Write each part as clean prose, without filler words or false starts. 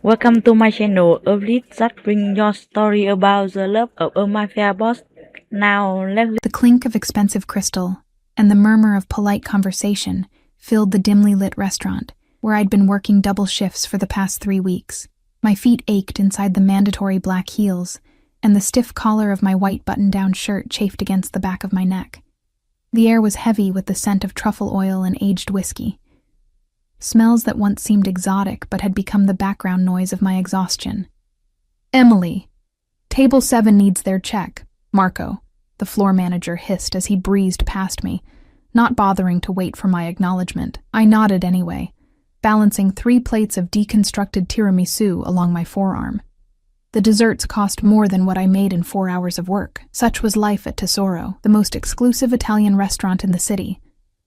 Welcome to my channel, a list that brings your story about the love of a mafia boss. Now let's The clink of expensive crystal and the murmur of polite conversation filled the dimly lit restaurant, where I'd been working double shifts for the past 3 weeks. My feet ached inside the mandatory black heels, and the stiff collar of my white button-down shirt chafed against the back of my neck. The air was heavy with the scent of truffle oil and aged whiskey. Smells that once seemed exotic but had become the background noise of my exhaustion. "Emily, Table 7 needs their check, Marco," the floor manager hissed as he breezed past me, not bothering to wait for my acknowledgement. I nodded anyway, balancing 3 plates of deconstructed tiramisu along my forearm. The desserts cost more than what I made in 4 hours of work. Such was life at Tesoro, the most exclusive Italian restaurant in the city,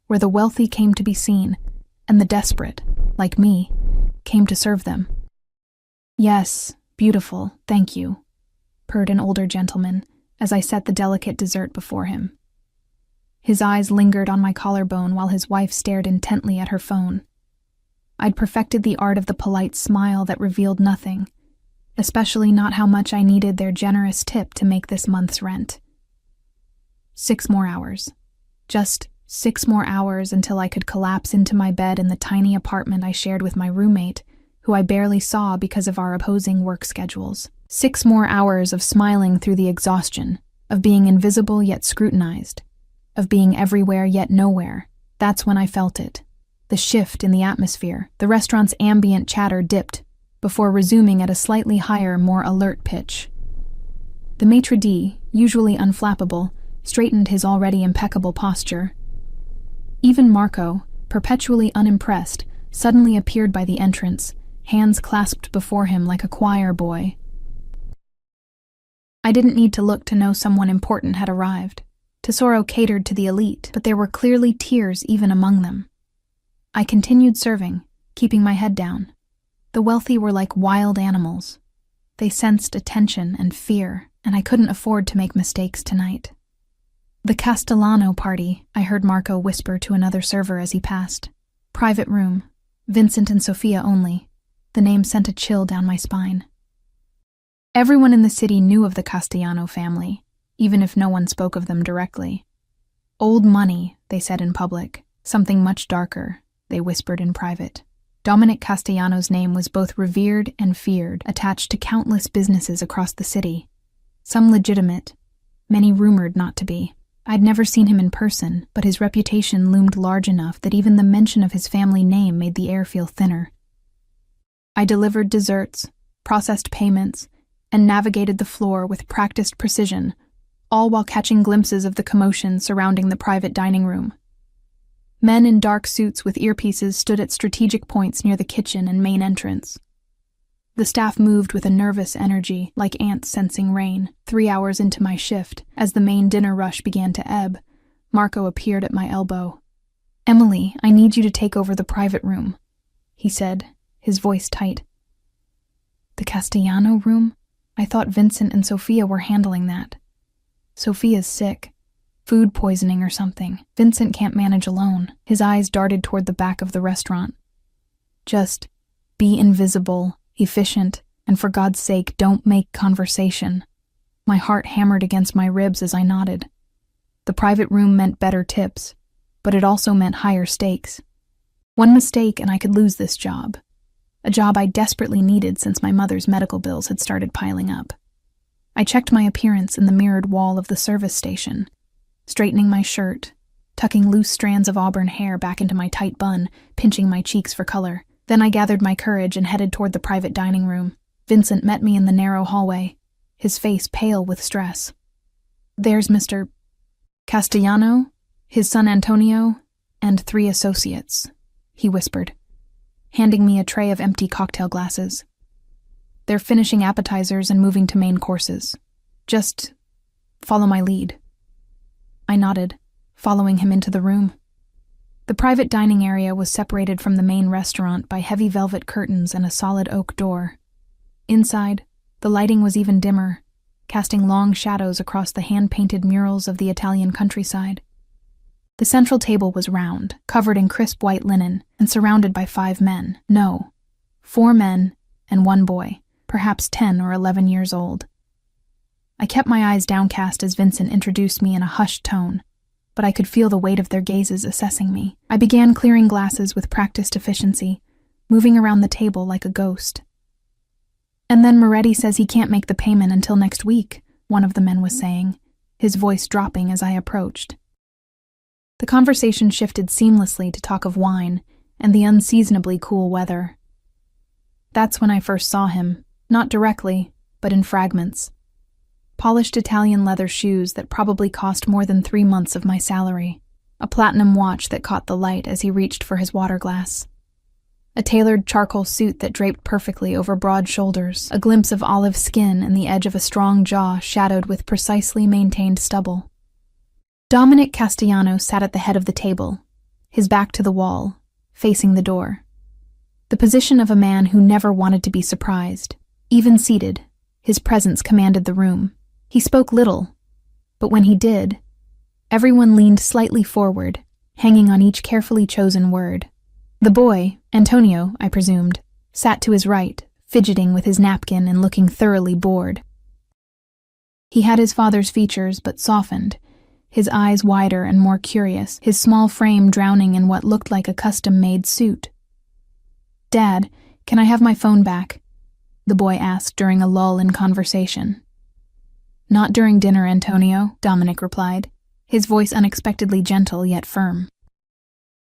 where the wealthy came to be seen, and the desperate, like me, came to serve them. "Yes, beautiful, thank you," purred an older gentleman as I set the delicate dessert before him. His eyes lingered on my collarbone while his wife stared intently at her phone. I'd perfected the art of the polite smile that revealed nothing, especially not how much I needed their generous tip to make this month's rent. 6 more hours. Just 6 more hours until I could collapse into my bed in the tiny apartment I shared with my roommate, who I barely saw because of our opposing work schedules. 6 more hours of smiling through the exhaustion, of being invisible yet scrutinized, of being everywhere yet nowhere. That's when I felt it. The shift in the atmosphere. The restaurant's ambient chatter dipped, before resuming at a slightly higher, more alert pitch. The maitre d', usually unflappable, straightened his already impeccable posture. Even Marco, perpetually unimpressed, suddenly appeared by the entrance, hands clasped before him like a choir boy. I didn't need to look to know someone important had arrived. Tesoro catered to the elite, but there were clearly tears even among them. I continued serving, keeping my head down. The wealthy were like wild animals. They sensed attention and fear, and I couldn't afford to make mistakes tonight. "The Castellano party," I heard Marco whisper to another server as he passed. "Private room. Vincent and Sophia only." The name sent a chill down my spine. Everyone in the city knew of the Castellano family, even if no one spoke of them directly. "Old money," they said in public. "Something much darker," they whispered in private. Dominic Castellano's name was both revered and feared, attached to countless businesses across the city. Some legitimate, many rumored not to be. I'd never seen him in person, but his reputation loomed large enough that even the mention of his family name made the air feel thinner. I delivered desserts, processed payments, and navigated the floor with practiced precision, all while catching glimpses of the commotion surrounding the private dining room. Men in dark suits with earpieces stood at strategic points near the kitchen and main entrance. The staff moved with a nervous energy, like ants sensing rain. 3 hours into my shift, as the main dinner rush began to ebb, Marco appeared at my elbow. "Emily, I need you to take over the private room," he said, his voice tight. "The Castellano room? I thought Vincent and Sophia were handling that." "Sophia's sick. Food poisoning or something. Vincent can't manage alone." His eyes darted toward the back of the restaurant. "Just be invisible, efficient, and for God's sake, don't make conversation." My heart hammered against my ribs as I nodded. The private room meant better tips, but it also meant higher stakes. One mistake and I could lose this job. A job I desperately needed since my mother's medical bills had started piling up. I checked my appearance in the mirrored wall of the service station, straightening my shirt, tucking loose strands of auburn hair back into my tight bun, pinching my cheeks for color. Then I gathered my courage and headed toward the private dining room. Vincent met me in the narrow hallway, his face pale with stress. "There's Mr. Castellano, his son Antonio, and 3 associates," he whispered, handing me a tray of empty cocktail glasses. "They're finishing appetizers and moving to main courses. Just follow my lead." I nodded, following him into the room. The private dining area was separated from the main restaurant by heavy velvet curtains and a solid oak door. Inside, the lighting was even dimmer, casting long shadows across the hand-painted murals of the Italian countryside. The central table was round, covered in crisp white linen, and surrounded by 5 men. No, 4 men and one boy, perhaps 10 or 11 years old. I kept my eyes downcast as Vincent introduced me in a hushed tone, but I could feel the weight of their gazes assessing me. I began clearing glasses with practiced efficiency, moving around the table like a ghost. "And then Moretti says he can't make the payment until next week," one of the men was saying, his voice dropping as I approached. The conversation shifted seamlessly to talk of wine and the unseasonably cool weather. That's when I first saw him, not directly, but in fragments. Polished Italian leather shoes that probably cost more than 3 months of my salary, a platinum watch that caught the light as he reached for his water glass, a tailored charcoal suit that draped perfectly over broad shoulders, a glimpse of olive skin and the edge of a strong jaw shadowed with precisely maintained stubble. Dominic Castellano sat at the head of the table, his back to the wall, facing the door. The position of a man who never wanted to be surprised. Even seated, his presence commanded the room. He spoke little, but when he did, everyone leaned slightly forward, hanging on each carefully chosen word. The boy, Antonio, I presumed, sat to his right, fidgeting with his napkin and looking thoroughly bored. He had his father's features, but softened, his eyes wider and more curious, his small frame drowning in what looked like a custom-made suit. "Dad, can I have my phone back?" the boy asked during a lull in conversation. "Not during dinner, Antonio," Dominic replied, his voice unexpectedly gentle yet firm.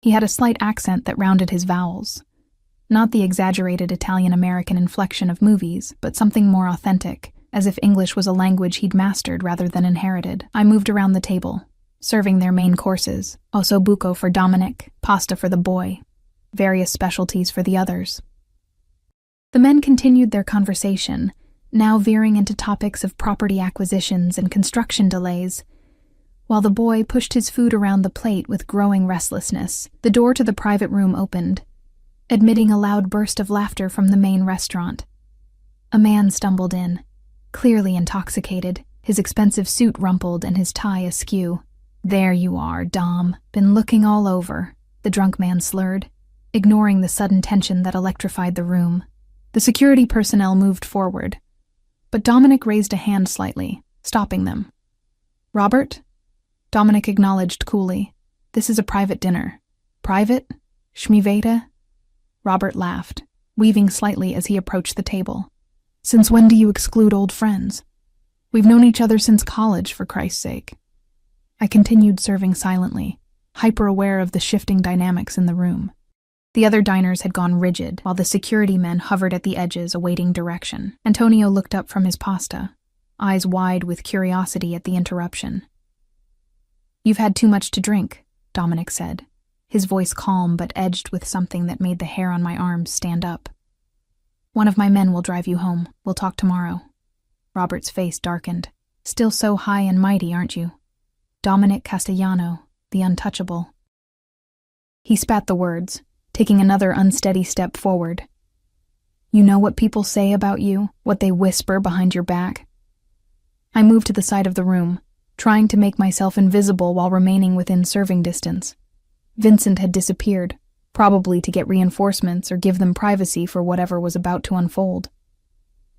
He had a slight accent that rounded his vowels. Not the exaggerated Italian-American inflection of movies, but something more authentic, as if English was a language he'd mastered rather than inherited. I moved around the table, serving their main courses, osso buco for Dominic, pasta for the boy, various specialties for the others. The men continued their conversation, now veering into topics of property acquisitions and construction delays, while the boy pushed his food around the plate with growing restlessness. The door to the private room opened, admitting a loud burst of laughter from the main restaurant. A man stumbled in, clearly intoxicated, his expensive suit rumpled and his tie askew. "There you are, Dom. Been looking all over," the drunk man slurred, ignoring the sudden tension that electrified the room. The security personnel moved forward, but Dominic raised a hand slightly, stopping them. "Robert?" Dominic acknowledged coolly. "This is a private dinner." "Private? Schmiveta?" Robert laughed, weaving slightly as he approached the table. "Since when do you exclude old friends? We've known each other since college, for Christ's sake." I continued serving silently, hyper-aware of the shifting dynamics in the room. The other diners had gone rigid, while the security men hovered at the edges awaiting direction. Antonio looked up from his pasta, eyes wide with curiosity at the interruption. "You've had too much to drink," Dominic said, his voice calm but edged with something that made the hair on my arms stand up. "One of my men will drive you home. We'll talk tomorrow." Robert's face darkened. "Still so high and mighty, aren't you? Dominic Castellano, the untouchable." He spat the words, taking another unsteady step forward. "You know what people say about you, what they whisper behind your back?" I moved to the side of the room, trying to make myself invisible while remaining within serving distance. Vincent had disappeared, probably to get reinforcements or give them privacy for whatever was about to unfold.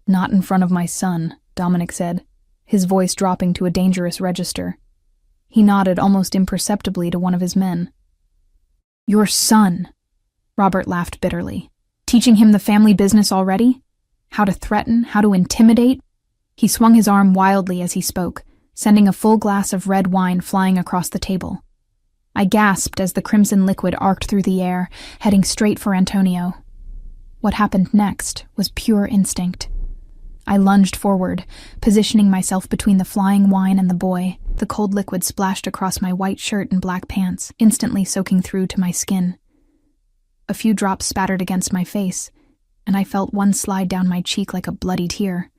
"Not in front of my son," Dominic said, his voice dropping to a dangerous register. He nodded almost imperceptibly to one of his men. "Your son," Robert laughed bitterly. "Teaching him the family business already? How to threaten, how to intimidate?" He swung his arm wildly as he spoke, sending a full glass of red wine flying across the table. I gasped as the crimson liquid arced through the air, heading straight for Antonio. What happened next was pure instinct. I lunged forward, positioning myself between the flying wine and the boy. The cold liquid splashed across my white shirt and black pants, instantly soaking through to my skin. A few drops spattered against my face, and I felt one slide down my cheek like a bloody tear.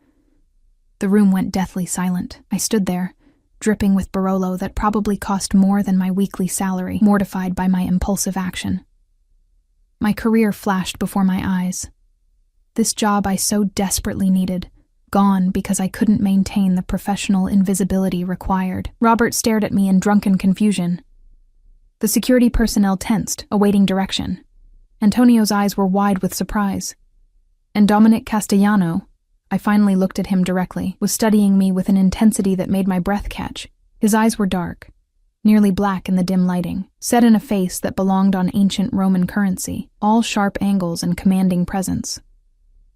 The room went deathly silent. I stood there, dripping with Barolo that probably cost more than my weekly salary, mortified by my impulsive action. My career flashed before my eyes. This job I so desperately needed, gone because I couldn't maintain the professional invisibility required. Robert stared at me in drunken confusion. The security personnel tensed, awaiting direction. Antonio's eyes were wide with surprise. And Dominic Castellano, I finally looked at him directly, was studying me with an intensity that made my breath catch. His eyes were dark, nearly black in the dim lighting, set in a face that belonged on ancient Roman currency, all sharp angles and commanding presence.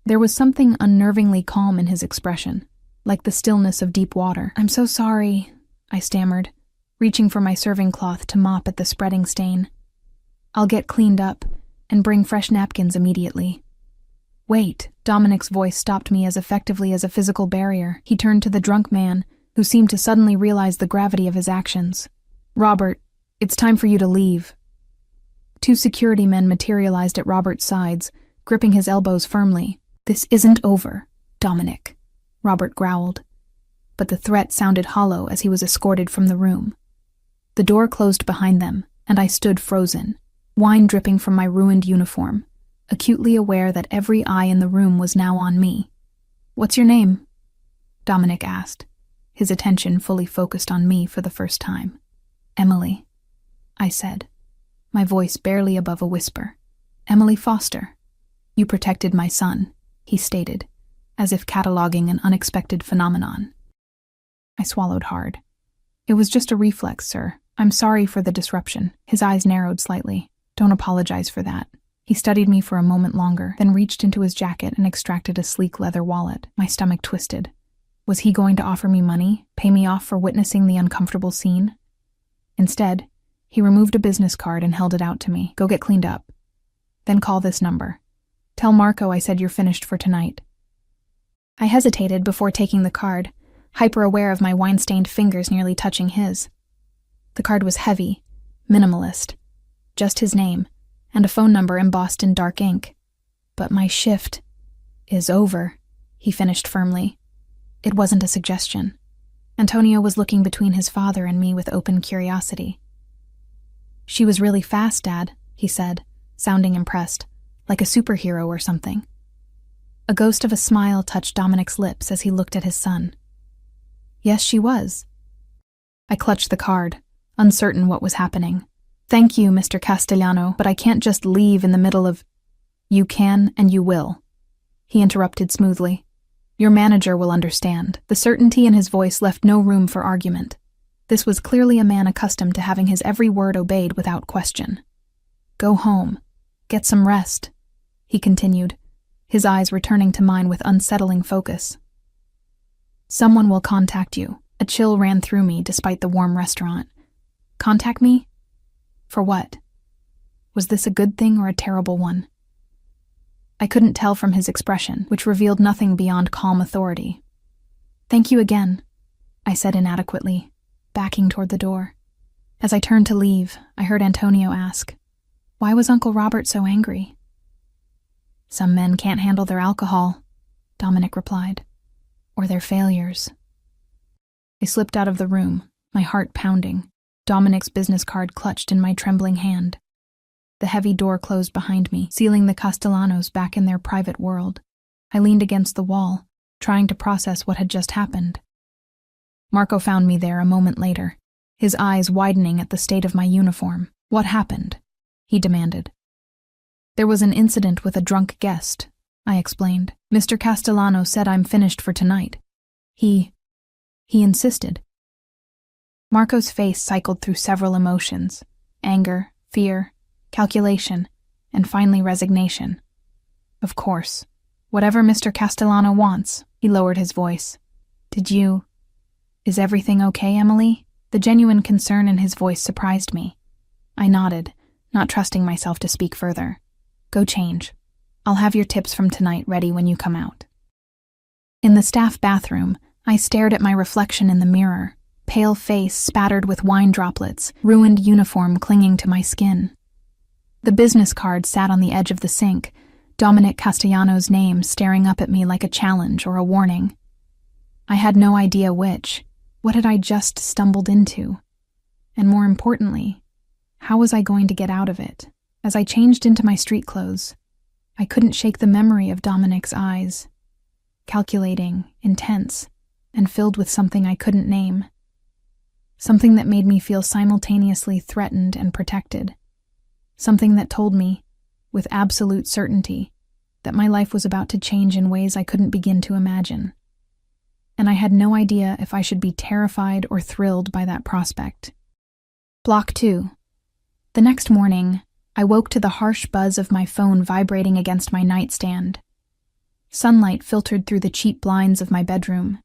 There was something unnervingly calm in his expression, like the stillness of deep water. "I'm so sorry," I stammered, reaching for my serving cloth to mop at the spreading stain. "I'll get cleaned up and bring fresh napkins immediately." "Wait," Dominic's voice stopped me as effectively as a physical barrier. He turned to the drunk man, who seemed to suddenly realize the gravity of his actions. "Robert, it's time for you to leave." Two security men materialized at Robert's sides, gripping his elbows firmly. "This isn't over, Dominic," Robert growled. But the threat sounded hollow as he was escorted from the room. The door closed behind them, and I stood frozen, wine dripping from my ruined uniform, acutely aware that every eye in the room was now on me. "What's your name?" Dominic asked, his attention fully focused on me for the first time. "Emily," I said, my voice barely above a whisper. "Emily Foster. You protected my son," he stated, as if cataloging an unexpected phenomenon. I swallowed hard. "It was just a reflex, sir. I'm sorry for the disruption." His eyes narrowed slightly. "Don't apologize for that." He studied me for a moment longer, then reached into his jacket and extracted a sleek leather wallet. My stomach twisted. Was he going to offer me money, pay me off for witnessing the uncomfortable scene? Instead, he removed a business card and held it out to me. "Go get cleaned up. Then call this number. Tell Marco I said you're finished for tonight." I hesitated before taking the card, hyper-aware of my wine-stained fingers nearly touching his. The card was heavy, minimalist, just his name, and a phone number embossed in dark ink. "But my shift is over," he finished firmly. It wasn't a suggestion. Antonio was looking between his father and me with open curiosity. "She was really fast, Dad," he said, sounding impressed, like a superhero or something. A ghost of a smile touched Dominic's lips as he looked at his son. "Yes, she was." I clutched the card, uncertain what was happening. "Thank you, Mr. Castellano, but I can't just leave in the middle of—" "You can and you will," he interrupted smoothly. "Your manager will understand." The certainty in his voice left no room for argument. This was clearly a man accustomed to having his every word obeyed without question. "Go home. Get some rest," he continued, his eyes returning to mine with unsettling focus. "Someone will contact you." A chill ran through me despite the warm restaurant. Contact me? For what? Was this a good thing or a terrible one? I couldn't tell from his expression, which revealed nothing beyond calm authority. "Thank you again," I said inadequately, backing toward the door. As I turned to leave, I heard Antonio ask, "Why was Uncle Robert so angry?" "Some men can't handle their alcohol," Dominic replied, "or their failures." I slipped out of the room, my heart pounding, Dominic's business card clutched in my trembling hand. The heavy door closed behind me, sealing the Castellanos back in their private world. I leaned against the wall, trying to process what had just happened. Marco found me there a moment later, his eyes widening at the state of my uniform. "What happened?" he demanded. "There was an incident with a drunk guest," I explained. "Mr. Castellano said I'm finished for tonight. He insisted." Marco's face cycled through several emotions: anger, fear, calculation, and finally resignation. "Of course. Whatever Mr. Castellano wants," he lowered his voice. Is everything okay, Emily?" The genuine concern in his voice surprised me. I nodded, not trusting myself to speak further. "Go change. I'll have your tips from tonight ready when you come out." In the staff bathroom, I stared at my reflection in the mirror, pale face spattered with wine droplets, ruined uniform clinging to my skin. The business card sat on the edge of the sink, Dominic Castellano's name staring up at me like a challenge or a warning. I had no idea which. What had I just stumbled into? And more importantly, how was I going to get out of it? As I changed into my street clothes, I couldn't shake the memory of Dominic's eyes, calculating, intense, and filled with something I couldn't name. Something that made me feel simultaneously threatened and protected. Something that told me, with absolute certainty, that my life was about to change in ways I couldn't begin to imagine. And I had no idea if I should be terrified or thrilled by that prospect. Block 2. The next morning, I woke to the harsh buzz of my phone vibrating against my nightstand. Sunlight filtered through the cheap blinds of my bedroom,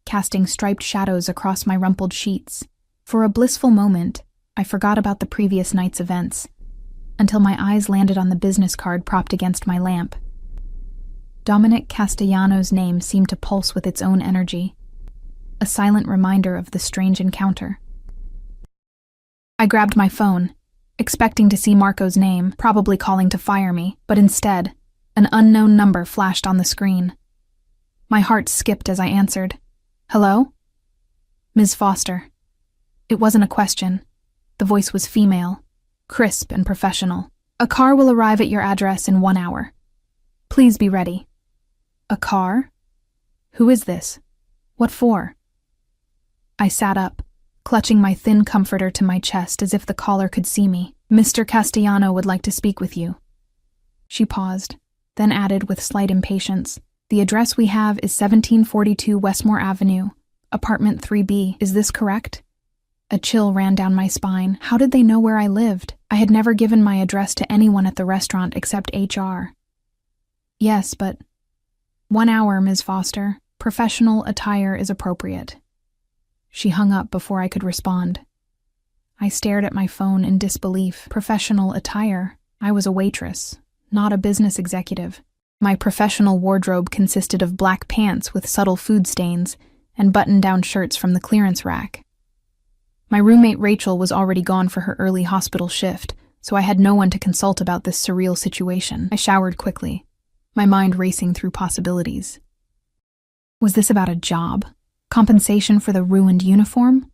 casting striped shadows across my rumpled sheets. For a blissful moment, I forgot about the previous night's events, until my eyes landed on the business card propped against my lamp. Dominic Castellano's name seemed to pulse with its own energy, a silent reminder of the strange encounter. I grabbed my phone, expecting to see Marco's name, probably calling to fire me, but instead, an unknown number flashed on the screen. My heart skipped as I answered. Hello? Ms. Foster. It wasn't a question. The voice was female, crisp and professional. A car will arrive at your address in 1 hour. Please be ready. A car? Who is this? What for? I sat up, clutching my thin comforter to my chest as if the caller could see me. Mr. Castellano would like to speak with you. She paused, then added with slight impatience. The address we have is 1742 Westmore Avenue, apartment 3B. Is this correct? A chill ran down my spine. How did they know where I lived? I had never given my address to anyone at the restaurant except HR. Yes, but 1 hour, Ms. Foster. Professional attire is appropriate. She hung up before I could respond. I stared at my phone in disbelief. Professional attire? I was a waitress, not a business executive. My professional wardrobe consisted of black pants with subtle food stains and button-down shirts from the clearance rack. My roommate Rachel was already gone for her early hospital shift, so I had no one to consult about this surreal situation. I showered quickly, my mind racing through possibilities. Was this about a job? Compensation for the ruined uniform?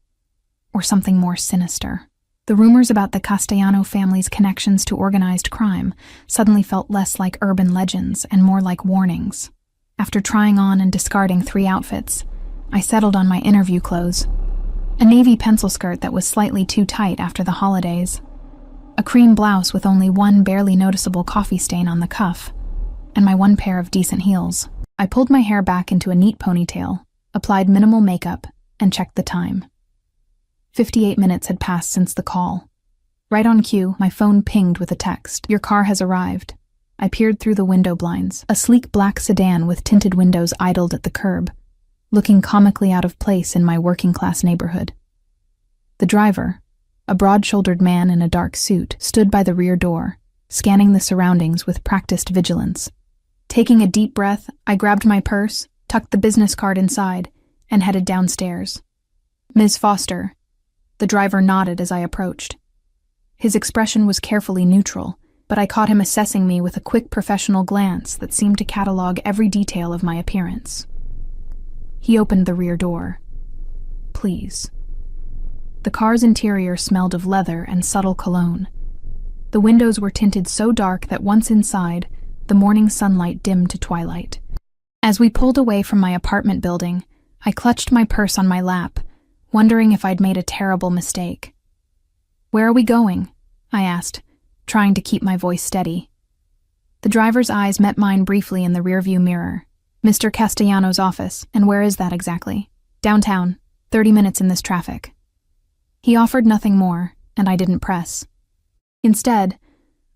Or something more sinister? The rumors about the Castellano family's connections to organized crime suddenly felt less like urban legends and more like warnings. After trying on and discarding 3 outfits, I settled on my interview clothes. A navy pencil skirt that was slightly too tight after the holidays, a cream blouse with only one barely noticeable coffee stain on the cuff, and my 1 pair of decent heels. I pulled my hair back into a neat ponytail, applied minimal makeup, and checked the time. 58 minutes had passed since the call. Right on cue, my phone pinged with a text. Your car has arrived. I peered through the window blinds. A sleek black sedan with tinted windows idled at the curb, looking comically out of place in my working-class neighborhood. The driver, a broad-shouldered man in a dark suit, stood by the rear door, scanning the surroundings with practiced vigilance. Taking a deep breath, I grabbed my purse, tucked the business card inside, and headed downstairs. Ms. Foster. The driver nodded as I approached. His expression was carefully neutral, but I caught him assessing me with a quick professional glance that seemed to catalog every detail of my appearance. He opened the rear door. Please. The car's interior smelled of leather and subtle cologne. The windows were tinted so dark that once inside, the morning sunlight dimmed to twilight. As we pulled away from my apartment building, I clutched my purse on my lap, wondering if I'd made a terrible mistake. Where are we going? I asked, trying to keep my voice steady. The driver's eyes met mine briefly in the rearview mirror. Mr. Castellano's office. And where is that exactly? Downtown, 30 minutes in this traffic. He offered nothing more, and I didn't press. Instead,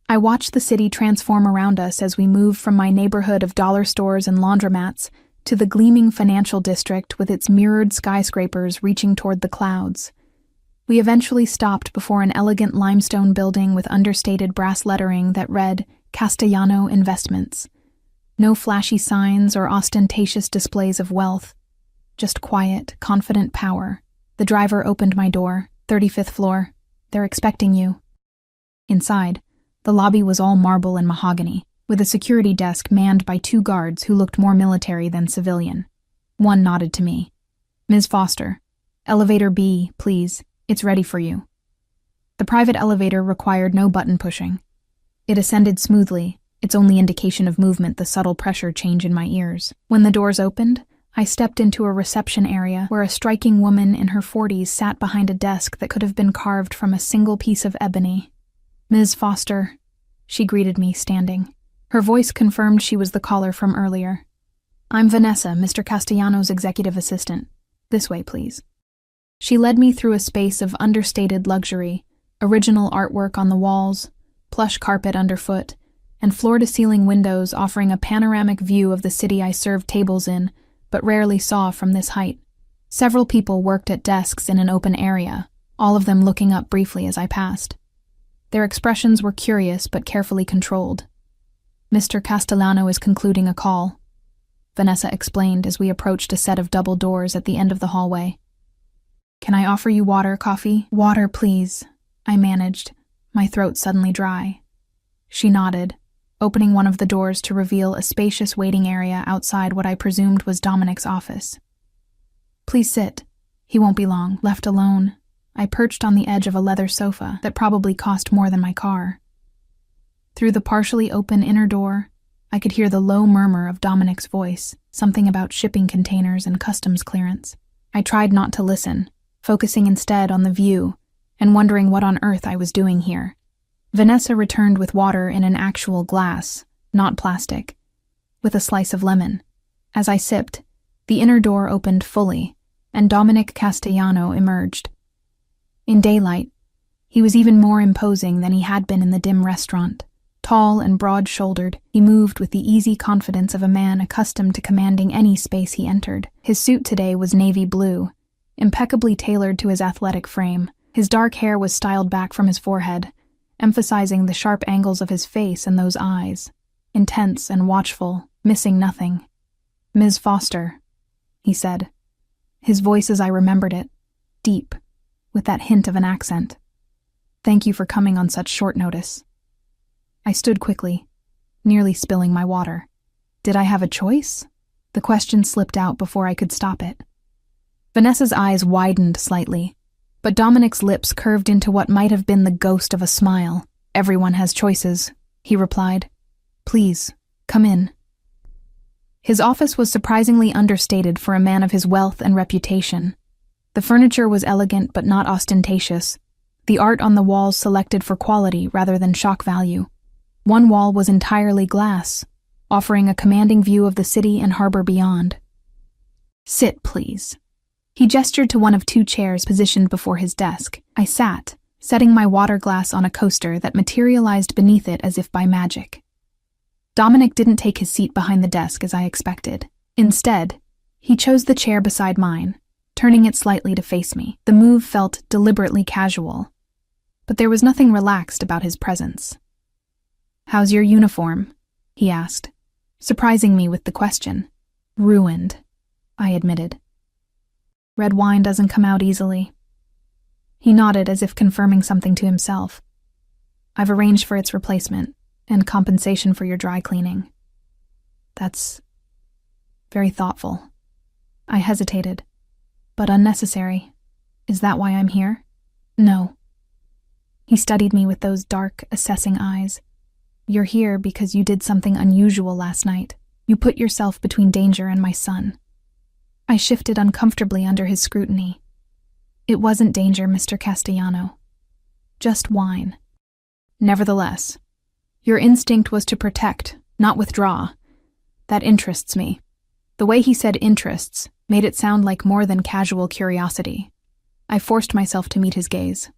I watched the city transform around us as we moved from my neighborhood of dollar stores and laundromats to the gleaming financial district with its mirrored skyscrapers reaching toward the clouds. We eventually stopped before an elegant limestone building with understated brass lettering that read Castellano Investments. No flashy signs or ostentatious displays of wealth, just quiet, confident power. The driver opened my door. 35th floor. They're expecting you. Inside, the lobby was all marble and mahogany, with a security desk manned by 2 guards who looked more military than civilian. One nodded to me. Ms. Foster, elevator B, please. It's ready for you. The private elevator required no button pushing. It ascended smoothly, its only indication of movement the subtle pressure change in my ears. When the doors opened, I stepped into a reception area where a striking woman in her 40s sat behind a desk that could have been carved from a single piece of ebony. Ms. Foster, she greeted me, standing. Her voice confirmed she was the caller from earlier. "I'm Vanessa, Mr. Castellano's executive assistant. This way, please." She led me through a space of understated luxury, original artwork on the walls, plush carpet underfoot, and floor-to-ceiling windows offering a panoramic view of the city I served tables in, but rarely saw from this height. Several people worked at desks in an open area, all of them looking up briefly as I passed. Their expressions were curious but carefully controlled. "Mr. Castellano is concluding a call," Vanessa explained as we approached a set of double doors at the end of the hallway. "Can I offer you water, coffee?" "Water, please," I managed, my throat suddenly dry. She nodded, opening one of the doors to reveal a spacious waiting area outside what I presumed was Dominic's office. "Please sit. He won't be long, left alone." I perched on the edge of a leather sofa that probably cost more than my car. Through the partially open inner door, I could hear the low murmur of Dominic's voice, something about shipping containers and customs clearance. I tried not to listen, focusing instead on the view and wondering what on earth I was doing here. Vanessa returned with water in an actual glass, not plastic, with a slice of lemon. As I sipped, the inner door opened fully, and Dominic Castellano emerged. In daylight, he was even more imposing than he had been in the dim restaurant. Tall and broad-shouldered, he moved with the easy confidence of a man accustomed to commanding any space he entered. His suit today was navy blue, impeccably tailored to his athletic frame. His dark hair was styled back from his forehead, emphasizing the sharp angles of his face and those eyes, intense and watchful, missing nothing. "Ms. Foster," he said, his voice as I remembered it, deep, with that hint of an accent. "Thank you for coming on such short notice." I stood quickly, nearly spilling my water. Did I have a choice? The question slipped out before I could stop it. Vanessa's eyes widened slightly, but Dominic's lips curved into what might have been the ghost of a smile. "Everyone has choices," he replied. "Please, come in." His office was surprisingly understated for a man of his wealth and reputation. The furniture was elegant but not ostentatious, the art on the walls selected for quality rather than shock value. One wall was entirely glass, offering a commanding view of the city and harbor beyond. "Sit, please." He gestured to one of two chairs positioned before his desk. I sat, setting my water glass on a coaster that materialized beneath it as if by magic. Dominic didn't take his seat behind the desk as I expected. Instead, he chose the chair beside mine, turning it slightly to face me. The move felt deliberately casual, but there was nothing relaxed about his presence. "How's your uniform?" he asked, surprising me with the question. "Ruined," I admitted. "Red wine doesn't come out easily." He nodded as if confirming something to himself. "I've arranged for its replacement and compensation for your dry cleaning." "That's very thoughtful." I hesitated. "But unnecessary. Is that why I'm here?" "No." He studied me with those dark, assessing eyes. "You're here because you did something unusual last night. You put yourself between danger and my son." I shifted uncomfortably under his scrutiny. "It wasn't danger, Mr. Castellano. Just wine." "Nevertheless, your instinct was to protect, not withdraw. That interests me." The way he said interests made it sound like more than casual curiosity. I forced myself to meet his gaze.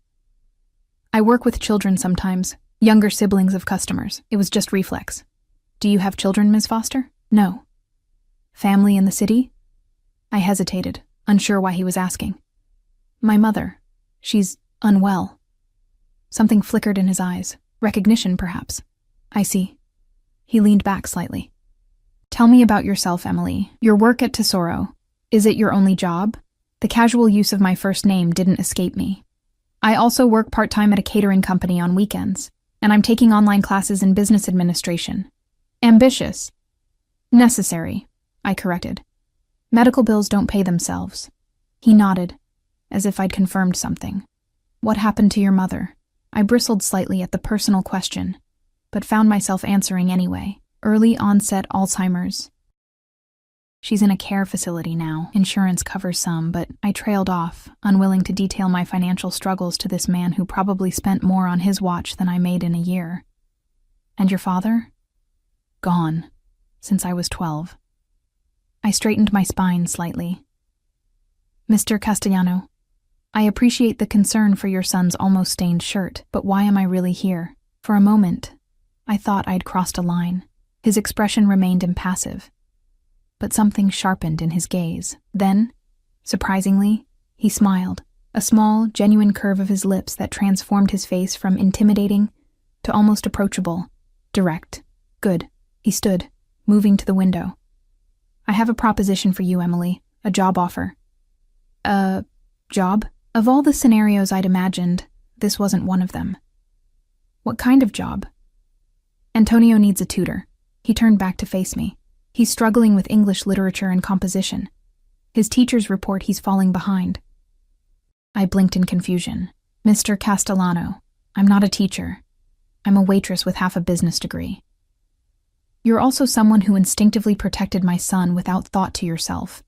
"I work with children sometimes, younger siblings of customers. It was just reflex." "Do you have children, Ms. Foster?" "No." "Family in the city?" I hesitated, unsure why he was asking. "My mother. She's unwell." Something flickered in his eyes. Recognition, perhaps. "I see." He leaned back slightly. "Tell me about yourself, Emily. Your work at Tesoro. Is it your only job?" The casual use of my first name didn't escape me. "I also work part-time at a catering company on weekends, and I'm taking online classes in business administration." "Ambitious." "Necessary," I corrected. "Medical bills don't pay themselves." He nodded, as if I'd confirmed something. "What happened to your mother?" I bristled slightly at the personal question, but found myself answering anyway. "Early onset Alzheimer's. She's in a care facility now. Insurance covers some, but I trailed off, unwilling to detail my financial struggles to this man who probably spent more on his watch than I made in a year." "And your father?" Gone. Since I was 12. I straightened my spine slightly. Mr. Castellano, I appreciate the concern for your son's almost stained shirt, but why am I really here? For a moment, I thought I'd crossed a line. His expression remained impassive, but something sharpened in his gaze. Then, surprisingly, he smiled, a small, genuine curve of his lips that transformed his face from intimidating to almost approachable, direct. Good. He stood, moving to the window. I have a proposition for you, Emily, a job offer. A job? Of all the scenarios I'd imagined, this wasn't one of them. What kind of job? Antonio needs a tutor. He turned back to face me. He's struggling with English literature and composition. His teachers report he's falling behind. I blinked in confusion. Mr. Castellano, I'm not a teacher. I'm a waitress with half a business degree. You're also someone who instinctively protected my son without thought to yourself.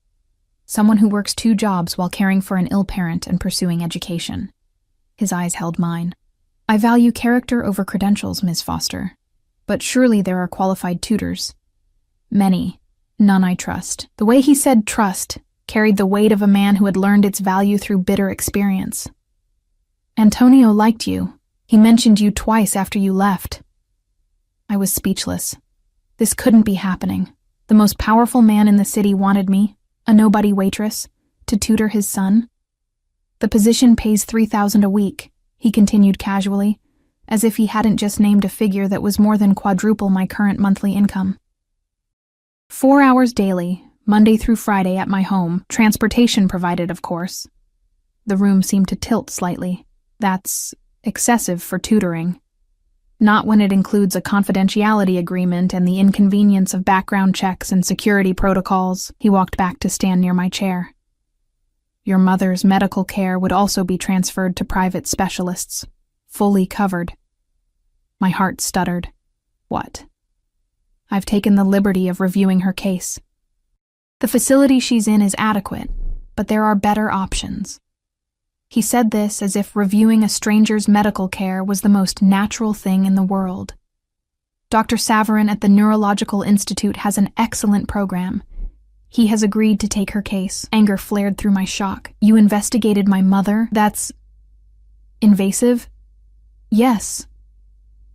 Someone who works 2 jobs while caring for an ill parent and pursuing education. His eyes held mine. I value character over credentials, Ms. Foster. But surely there are qualified tutors. Many. None I trust. The way he said trust carried the weight of a man who had learned its value through bitter experience. Antonio liked you. He mentioned you twice after you left. I was speechless. This couldn't be happening. The most powerful man in the city wanted me, a nobody waitress, to tutor his son. The position pays $3,000 a week, he continued casually, as if he hadn't just named a figure that was more than quadruple my current monthly income. 4 hours daily, Monday through Friday at my home, transportation provided, of course. The room seemed to tilt slightly. That's excessive for tutoring. Not when it includes a confidentiality agreement and the inconvenience of background checks and security protocols. He walked back to stand near my chair. Your mother's medical care would also be transferred to private specialists, fully covered. My heart stuttered. What? I've taken the liberty of reviewing her case. The facility she's in is adequate, but there are better options. He said this as if reviewing a stranger's medical care was the most natural thing in the world. Dr. Savarin at the Neurological Institute has an excellent program. He has agreed to take her case. Anger flared through my shock. You investigated my mother? That's invasive? Yes.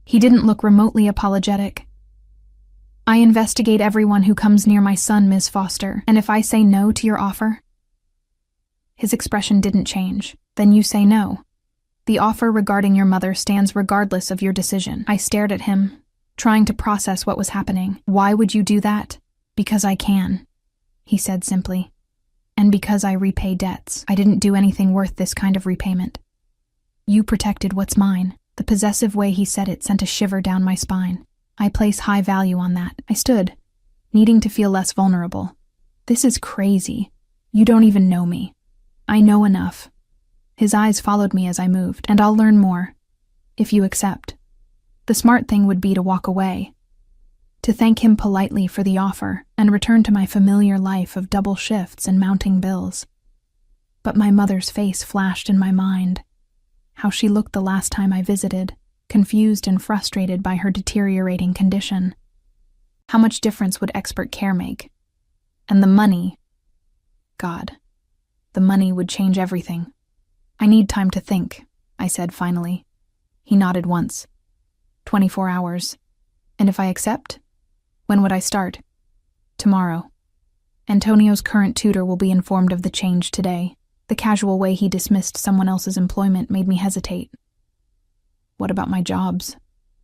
He didn't look remotely apologetic. I investigate everyone who comes near my son, Ms. Foster, and if I say no to your offer? His expression didn't change. Then you say no. The offer regarding your mother stands regardless of your decision. I stared at him, trying to process what was happening. Why would you do that? Because I can, he said simply. And because I repay debts. I didn't do anything worth this kind of repayment. You protected what's mine. The possessive way he said it sent a shiver down my spine. I place high value on that. I stood, needing to feel less vulnerable. This is crazy. You don't even know me. I know enough. His eyes followed me as I moved, and I'll learn more, if you accept. The smart thing would be to walk away, to thank him politely for the offer and return to my familiar life of double shifts and mounting bills. But my mother's face flashed in my mind, how she looked the last time I visited, confused and frustrated by her deteriorating condition. How much difference would expert care make? And the money. God, the money would change everything. I need time to think, I said finally. He nodded once. 24 hours. And if I accept? When would I start? Tomorrow. Antonio's current tutor will be informed of the change today. The casual way he dismissed someone else's employment made me hesitate. What about my jobs?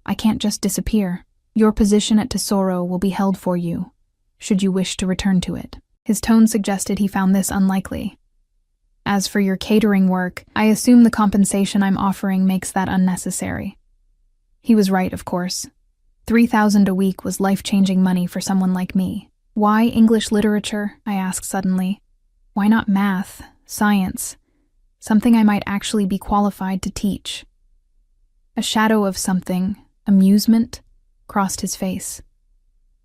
I can't just disappear. Your position at Tesoro will be held for you, should you wish to return to it. His tone suggested he found this unlikely. As for your catering work, I assume the compensation I'm offering makes that unnecessary. He was right, of course. $3,000 a week was life-changing money for someone like me. Why English literature? I asked suddenly. Why not math, science, something I might actually be qualified to teach? A shadow of something, amusement, crossed his face.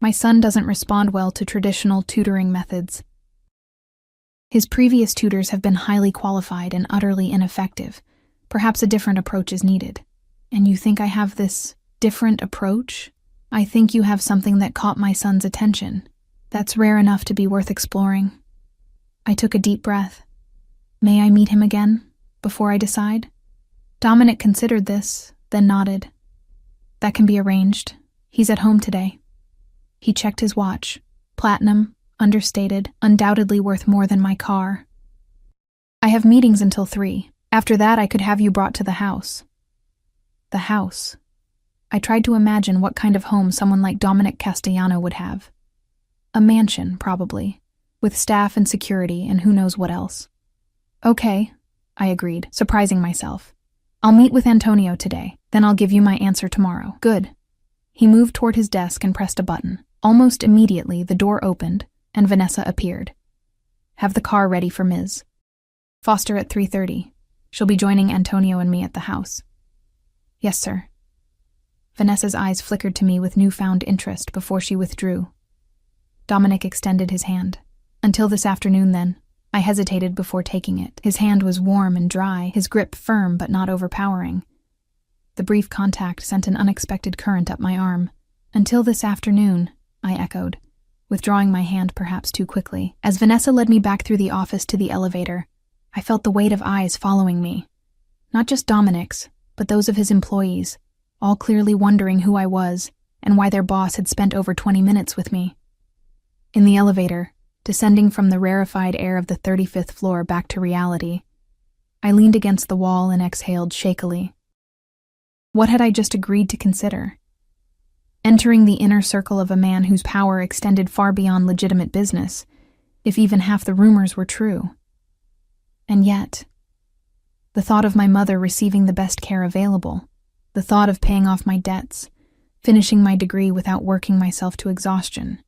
My son doesn't respond well to traditional tutoring methods. His previous tutors have been highly qualified and utterly ineffective. Perhaps a different approach is needed. And you think I have this different approach? I think you have something that caught my son's attention. That's rare enough to be worth exploring. I took a deep breath. May I meet him again, before I decide? Dominic considered this, then nodded. That can be arranged. He's at home today. He checked his watch. Platinum, understated, undoubtedly worth more than my car. I have meetings until 3. After that, I could have you brought to the house. The house. I tried to imagine what kind of home someone like Dominic Castellano would have. A mansion, probably, with staff and security and who knows what else. Okay, I agreed, surprising myself. I'll meet with Antonio today, then I'll give you my answer tomorrow. Good. He moved toward his desk and pressed a button. Almost immediately, the door opened, and Vanessa appeared. Have the car ready for Ms. Foster at 3:30. She'll be joining Antonio and me at the house. Yes, sir. Vanessa's eyes flickered to me with newfound interest before she withdrew. Dominic extended his hand. Until this afternoon, then. I hesitated before taking it. His hand was warm and dry, his grip firm but not overpowering. The brief contact sent an unexpected current up my arm. Until this afternoon, I echoed, withdrawing my hand perhaps too quickly. As Vanessa led me back through the office to the elevator, I felt the weight of eyes following me. Not just Dominic's, but those of his employees, all clearly wondering who I was and why their boss had spent over 20 minutes with me. In the elevator, descending from the rarefied air of the 35th floor back to reality, I leaned against the wall and exhaled shakily. What had I just agreed to consider? Entering the inner circle of a man whose power extended far beyond legitimate business, if even half the rumors were true. And yet, the thought of my mother receiving the best care available, the thought of paying off my debts, finishing my degree without working myself to exhaustion,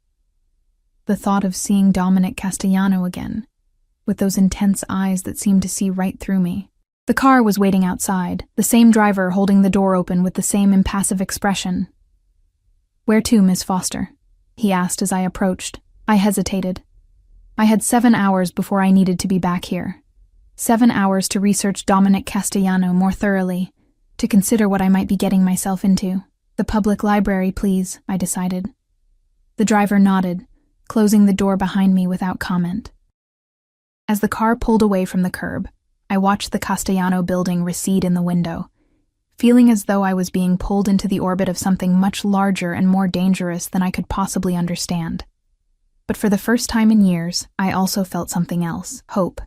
the thought of seeing Dominic Castellano again, with those intense eyes that seemed to see right through me. The car was waiting outside, the same driver holding the door open with the same impassive expression. Where to, Miss Foster? He asked as I approached. I hesitated. I had 7 hours before I needed to be back here. 7 hours to research Dominic Castellano more thoroughly, to consider what I might be getting myself into. The public library, please, I decided. The driver nodded, closing the door behind me without comment. As the car pulled away from the curb, I watched the Castellano building recede in the window, feeling as though I was being pulled into the orbit of something much larger and more dangerous than I could possibly understand. But for the first time in years, I also felt something else: hope.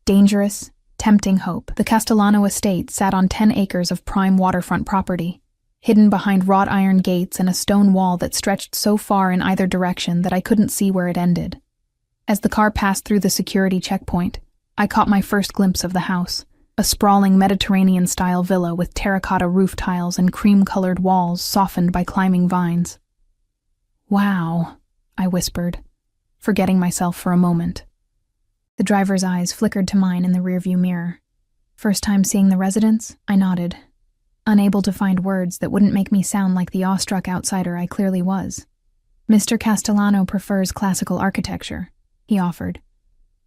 Dangerous, tempting hope. The Castellano estate sat on 10 acres of prime waterfront property, hidden behind wrought iron gates and a stone wall that stretched so far in either direction that I couldn't see where it ended. As the car passed through the security checkpoint, I caught my first glimpse of the house, a sprawling Mediterranean-style villa with terracotta roof tiles and cream-colored walls softened by climbing vines. Wow, I whispered, forgetting myself for a moment. The driver's eyes flickered to mine in the rearview mirror. First time seeing the residence, I nodded, unable to find words that wouldn't make me sound like the awestruck outsider I clearly was. Mr. Castellano prefers classical architecture, he offered,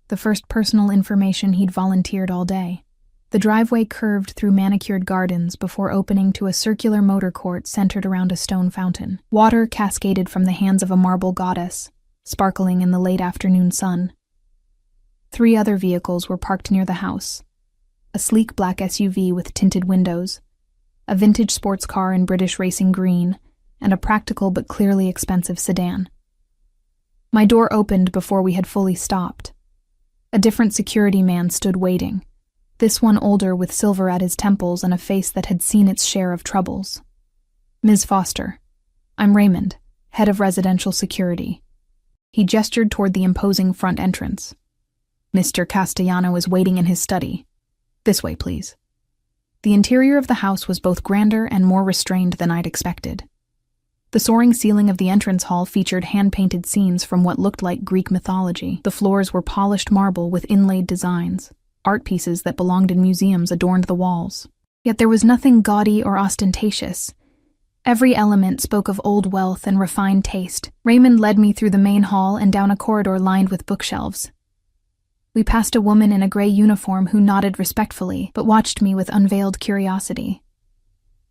the first personal information he'd volunteered all day. The driveway curved through manicured gardens before opening to a circular motor court centered around a stone fountain. Water cascaded from the hands of a marble goddess, sparkling in the late afternoon sun. 3 other vehicles were parked near the house: a sleek black SUV with tinted windows, a vintage sports car in British racing green, and a practical but clearly expensive sedan. My door opened before we had fully stopped. A different security man stood waiting, this one older with silver at his temples and a face that had seen its share of troubles. Ms. Foster, I'm Raymond, head of residential security. He gestured toward the imposing front entrance. Mr. Castellano is waiting in his study. This way, please. The interior of the house was both grander and more restrained than I'd expected. The soaring ceiling of the entrance hall featured hand-painted scenes from what looked like Greek mythology. The floors were polished marble with inlaid designs. Art pieces that belonged in museums adorned the walls. Yet there was nothing gaudy or ostentatious. Every element spoke of old wealth and refined taste. Raymond led me through the main hall and down a corridor lined with bookshelves. We passed a woman in a gray uniform who nodded respectfully, but watched me with unveiled curiosity.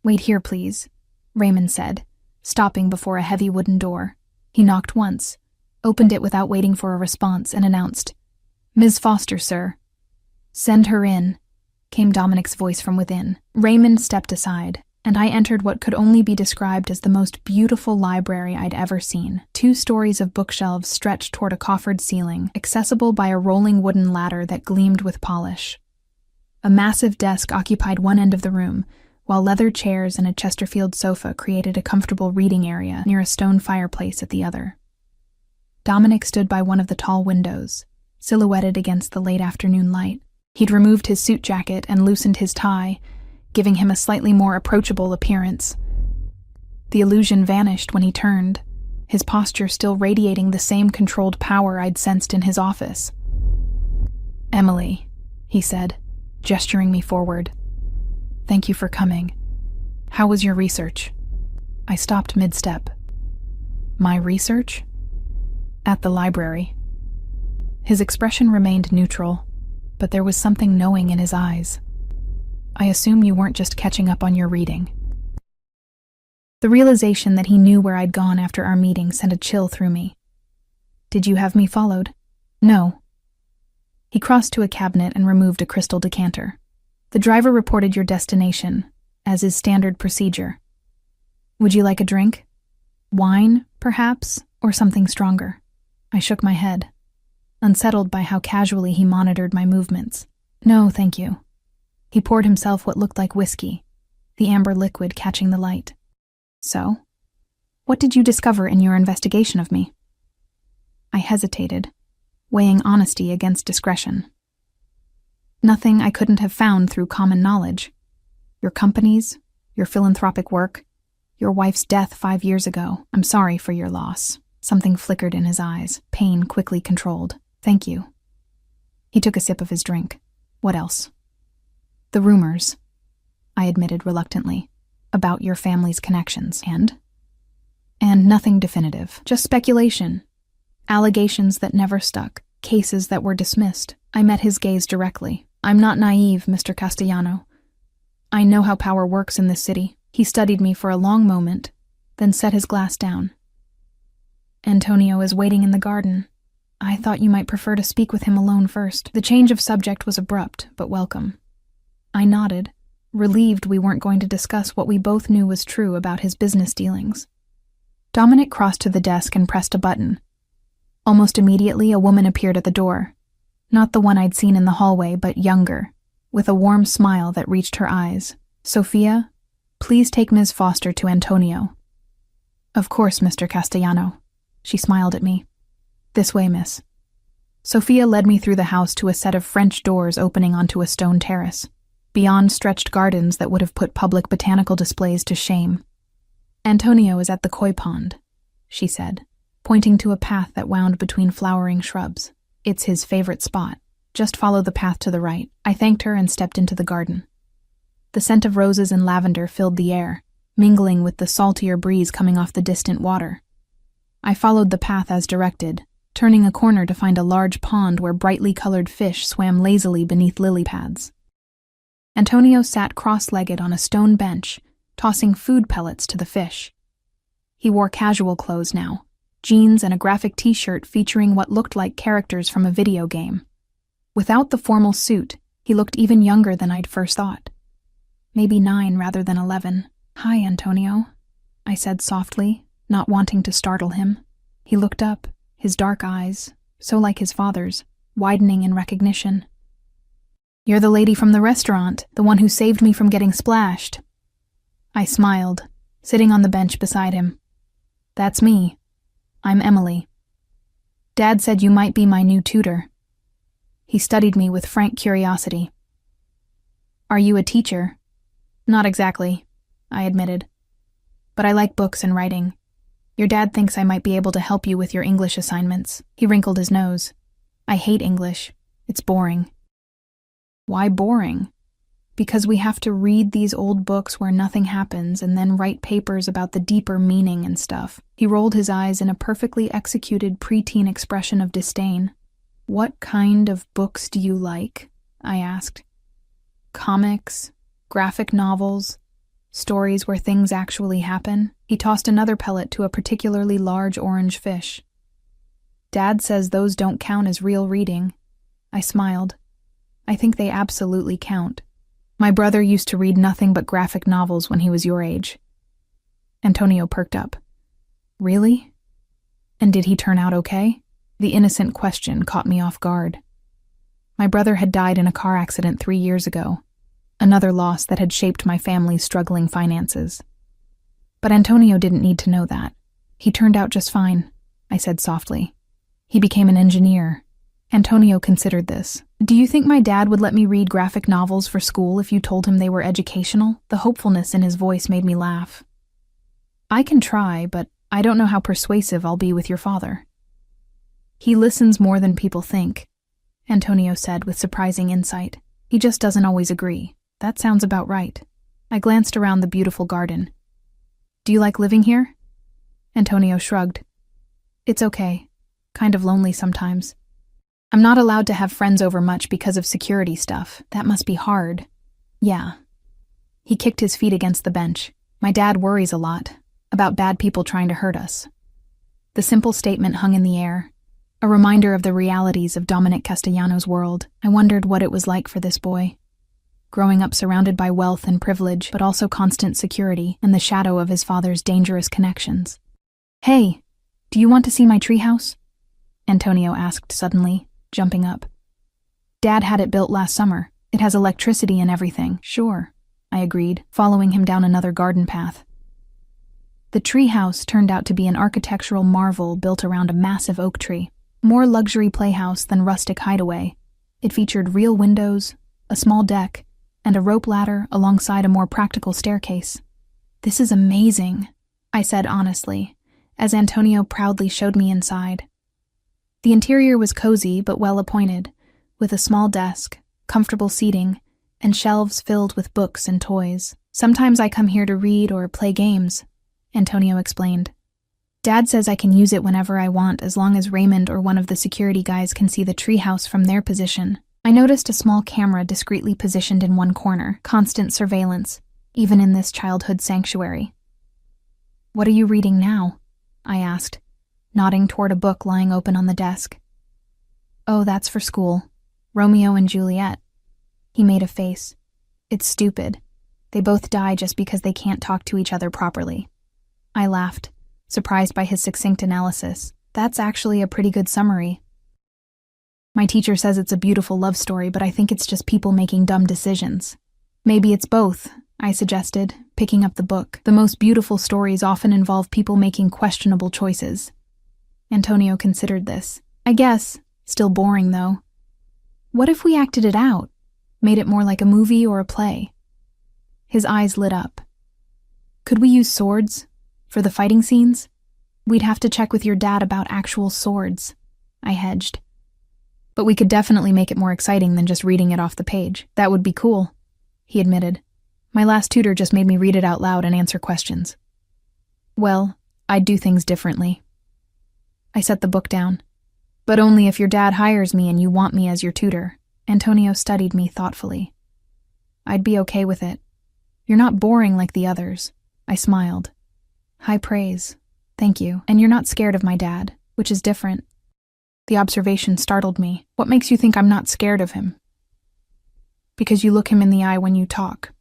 Wait here, please, Raymond said, stopping before a heavy wooden door. He knocked once, opened it without waiting for a response, and announced, "Ms. Foster, sir." "Send her in," came Dominic's voice from within. Raymond stepped aside, and I entered what could only be described as the most beautiful library I'd ever seen. 2 stories of bookshelves stretched toward a coffered ceiling, accessible by a rolling wooden ladder that gleamed with polish. A massive desk occupied one end of the room, while leather chairs and a Chesterfield sofa created a comfortable reading area near a stone fireplace at the other. Dominic stood by one of the tall windows, silhouetted against the late afternoon light. He'd removed his suit jacket and loosened his tie, giving him a slightly more approachable appearance. The illusion vanished when he turned, his posture still radiating the same controlled power I'd sensed in his office. "Emily," he said, gesturing me forward. "Thank you for coming. How was your research?" I stopped mid-step. "My research?" "At the library." His expression remained neutral, but there was something knowing in his eyes. "I assume you weren't just catching up on your reading." The realization that he knew where I'd gone after our meeting sent a chill through me. "Did you have me followed?" "No." He crossed to a cabinet and removed a crystal decanter. "The driver reported your destination, as is standard procedure. Would you like a drink? Wine, perhaps, or something stronger?" I shook my head, unsettled by how casually he monitored my movements. "No, thank you." He poured himself what looked like whiskey, the amber liquid catching the light. "So, what did you discover in your investigation of me?" I hesitated, weighing honesty against discretion. "Nothing I couldn't have found through common knowledge. Your companies, your philanthropic work, your wife's death 5 years ago. I'm sorry for your loss." Something flickered in his eyes, pain quickly controlled. "Thank you." He took a sip of his drink. "What else?" "The rumors," I admitted reluctantly, "about your family's connections. And nothing definitive. Just speculation. Allegations that never stuck. Cases that were dismissed." I met his gaze directly. "I'm not naive, Mr. Castellano. I know how power works in this city." He studied me for a long moment, then set his glass down. "Antonio is waiting in the garden. I thought you might prefer to speak with him alone first." The change of subject was abrupt, but welcome. I nodded, relieved we weren't going to discuss what we both knew was true about his business dealings. Dominic crossed to the desk and pressed a button. Almost immediately, a woman appeared at the door. Not the one I'd seen in the hallway, but younger, with a warm smile that reached her eyes. "Sophia, please take Ms. Foster to Antonio." "Of course, Mr. Castellano." She smiled at me. "This way, miss." Sophia led me through the house to a set of French doors opening onto a stone terrace. Beyond stretched gardens that would have put public botanical displays to shame. "Antonio is at the koi pond," she said, pointing to a path that wound between flowering shrubs. "It's his favorite spot. Just follow the path to the right." I thanked her and stepped into the garden. The scent of roses and lavender filled the air, mingling with the saltier breeze coming off the distant water. I followed the path as directed, turning a corner to find a large pond where brightly colored fish swam lazily beneath lily pads. Antonio sat cross-legged on a stone bench, tossing food pellets to the fish. He wore casual clothes now, jeans and a graphic t-shirt featuring what looked like characters from a video game. Without the formal suit, he looked even younger than I'd first thought. Maybe 9 rather than 11. "Hi, Antonio," I said softly, not wanting to startle him. He looked up, his dark eyes, so like his father's, widening in recognition. "You're the lady from the restaurant, the one who saved me from getting splashed." I smiled, sitting on the bench beside him. "That's me. I'm Emily. Dad said you might be my new tutor." He studied me with frank curiosity. "Are you a teacher?" "Not exactly," I admitted. "But I like books and writing. Your dad thinks I might be able to help you with your English assignments." He wrinkled his nose. "I hate English. It's boring." "Why boring?" "Because we have to read these old books where nothing happens and then write papers about the deeper meaning and stuff." He rolled his eyes in a perfectly executed preteen expression of disdain. "What kind of books do you like?" I asked. "Comics, graphic novels, stories where things actually happen." He tossed another pellet to a particularly large orange fish. Dad says those don't count as real reading. I smiled. I think they absolutely count. My brother used to read nothing but graphic novels when he was your age. Antonio perked up. Really? And did he turn out okay? The innocent question caught me off guard. My brother had died in a car accident 3 years ago, another loss that had shaped my family's struggling finances. But Antonio didn't need to know that. He turned out just fine, I said softly. He became an engineer. Antonio considered this. Do you think my dad would let me read graphic novels for school if you told him they were educational? The hopefulness in his voice made me laugh. I can try, but I don't know how persuasive I'll be with your father. He listens more than people think, Antonio said with surprising insight. He just doesn't always agree. That sounds about right. I glanced around the beautiful garden. Do you like living here? Antonio shrugged. It's okay. Kind of lonely sometimes. I'm not allowed to have friends over much because of security stuff. That must be hard. Yeah. He kicked his feet against the bench. My dad worries a lot about bad people trying to hurt us. The simple statement hung in the air, a reminder of the realities of Dominic Castellano's world. I wondered what it was like for this boy, growing up surrounded by wealth and privilege, but also constant security and the shadow of his father's dangerous connections. Hey, do you want to see my treehouse? Antonio asked suddenly, jumping up. Dad had it built last summer. It has electricity and everything. Sure, I agreed, following him down another garden path. The treehouse turned out to be an architectural marvel built around a massive oak tree. More luxury playhouse than rustic hideaway. It featured real windows, a small deck, and a rope ladder alongside a more practical staircase. This is amazing, I said honestly, as Antonio proudly showed me inside. The interior was cozy but well-appointed, with a small desk, comfortable seating, and shelves filled with books and toys. Sometimes I come here to read or play games, Antonio explained. Dad says I can use it whenever I want as long as Raymond or one of the security guys can see the treehouse from their position. I noticed a small camera discreetly positioned in one corner, constant surveillance, even in this childhood sanctuary. What are you reading now? I asked, nodding toward a book lying open on the desk. Oh, that's for school. Romeo and Juliet. He made a face. It's stupid. They both die just because they can't talk to each other properly. I laughed, surprised by his succinct analysis. That's actually a pretty good summary. My teacher says it's a beautiful love story, but I think it's just people making dumb decisions. Maybe it's both, I suggested, picking up the book. The most beautiful stories often involve people making questionable choices. Antonio considered this. I guess. Still boring, though. What if we acted it out? Made it more like a movie or a play? His eyes lit up. Could we use swords? For the fighting scenes? We'd have to check with your dad about actual swords, I hedged. But we could definitely make it more exciting than just reading it off the page. That would be cool, he admitted. My last tutor just made me read it out loud and answer questions. Well, I'd do things differently. I set the book down. But only if your dad hires me and you want me as your tutor. Antonio studied me thoughtfully. I'd be okay with it. You're not boring like the others. I smiled. High praise. Thank you. And you're not scared of my dad, which is different. The observation startled me. What makes you think I'm not scared of him? Because you look him in the eye when you talk.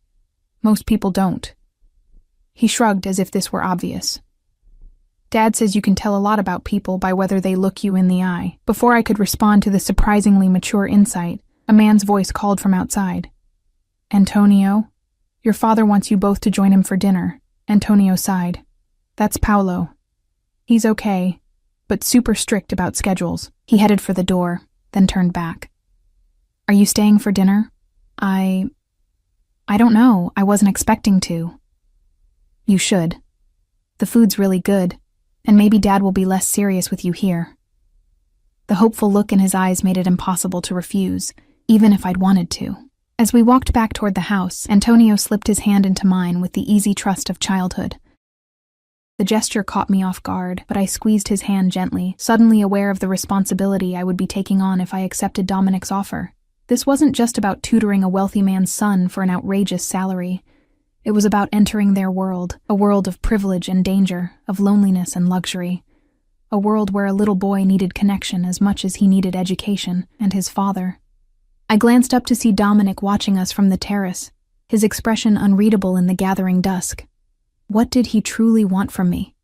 Most people don't. He shrugged as if this were obvious. Dad says you can tell a lot about people by whether they look you in the eye. Before I could respond to the surprisingly mature insight, a man's voice called from outside. Antonio, your father wants you both to join him for dinner. Antonio sighed. That's Paolo. He's okay, but super strict about schedules. He headed for the door, then turned back. Are you staying for dinner? I don't know. I wasn't expecting to. You should. The food's really good, and maybe Dad will be less serious with you here. The hopeful look in his eyes made it impossible to refuse, even if I'd wanted to. As we walked back toward the house, Antonio slipped his hand into mine with the easy trust of childhood. The gesture caught me off guard, but I squeezed his hand gently, suddenly aware of the responsibility I would be taking on if I accepted Dominic's offer. This wasn't just about tutoring a wealthy man's son for an outrageous salary. It was about entering their world, a world of privilege and danger, of loneliness and luxury. A world where a little boy needed connection as much as he needed education, and his father. I glanced up to see Dominic watching us from the terrace, his expression unreadable in the gathering dusk. What did he truly want from me?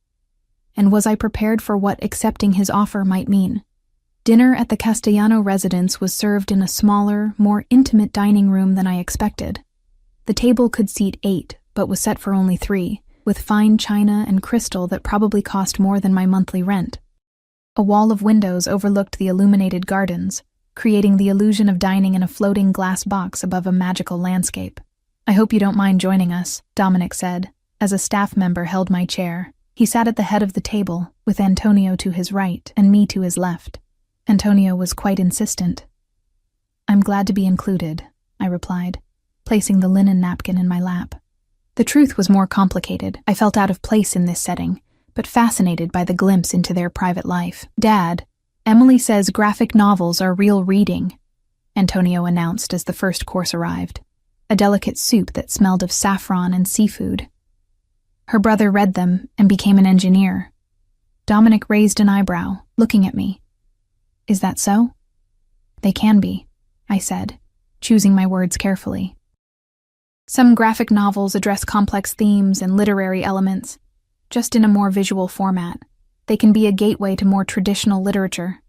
And was I prepared for what accepting his offer might mean? Dinner at the Castellano residence was served in a smaller, more intimate dining room than I expected. The table could seat 8, but was set for only 3, with fine china and crystal that probably cost more than my monthly rent. A wall of windows overlooked the illuminated gardens, creating the illusion of dining in a floating glass box above a magical landscape. "I hope you don't mind joining us," Dominic said, as a staff member held my chair. He sat at the head of the table, with Antonio to his right and me to his left. Antonio was quite insistent. "I'm glad to be included," I replied, placing the linen napkin in my lap. The truth was more complicated. I felt out of place in this setting, but fascinated by the glimpse into their private life. "Dad, Emily says graphic novels are real reading," Antonio announced as the first course arrived, a delicate soup that smelled of saffron and seafood. "Her brother read them and became an engineer." Dominic raised an eyebrow, looking at me. "Is that so?" "They can be," I said, choosing my words carefully. "Some graphic novels address complex themes and literary elements, just in a more visual format. They can be a gateway to more traditional literature."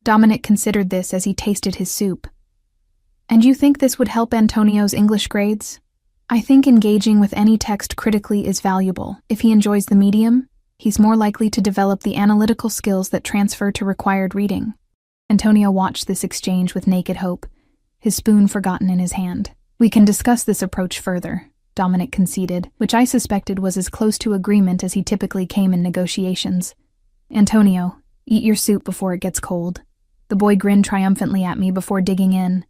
Dominic considered this as he tasted his soup. "And you think this would help Antonio's English grades?" "I think engaging with any text critically is valuable. If he enjoys the medium, he's more likely to develop the analytical skills that transfer to required reading." Antonio watched this exchange with naked hope, his spoon forgotten in his hand. "We can discuss this approach further," Dominic conceded, which I suspected was as close to agreement as he typically came in negotiations. "Antonio, eat your soup before it gets cold." The boy grinned triumphantly at me before digging in.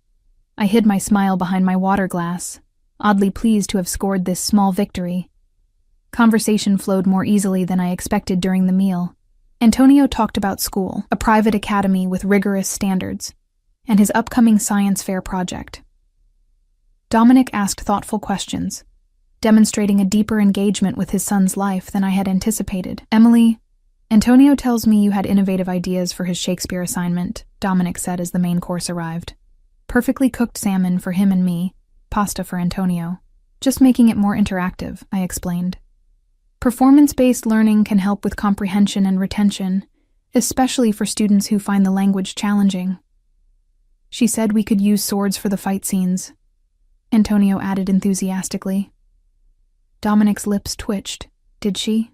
I hid my smile behind my water glass, oddly pleased to have scored this small victory. Conversation flowed more easily than I expected during the meal. Antonio talked about school, a private academy with rigorous standards, and his upcoming science fair project. Dominic asked thoughtful questions, demonstrating a deeper engagement with his son's life than I had anticipated. "Emily, Antonio tells me you had innovative ideas for his Shakespeare assignment," Dominic said as the main course arrived. "Perfectly cooked salmon for him and me, pasta for Antonio. Just making it more interactive," I explained. "Performance-based learning can help with comprehension and retention, especially for students who find the language challenging." "She said we could use swords for the fight scenes," Antonio added enthusiastically. Dominic's lips twitched. "Did she?"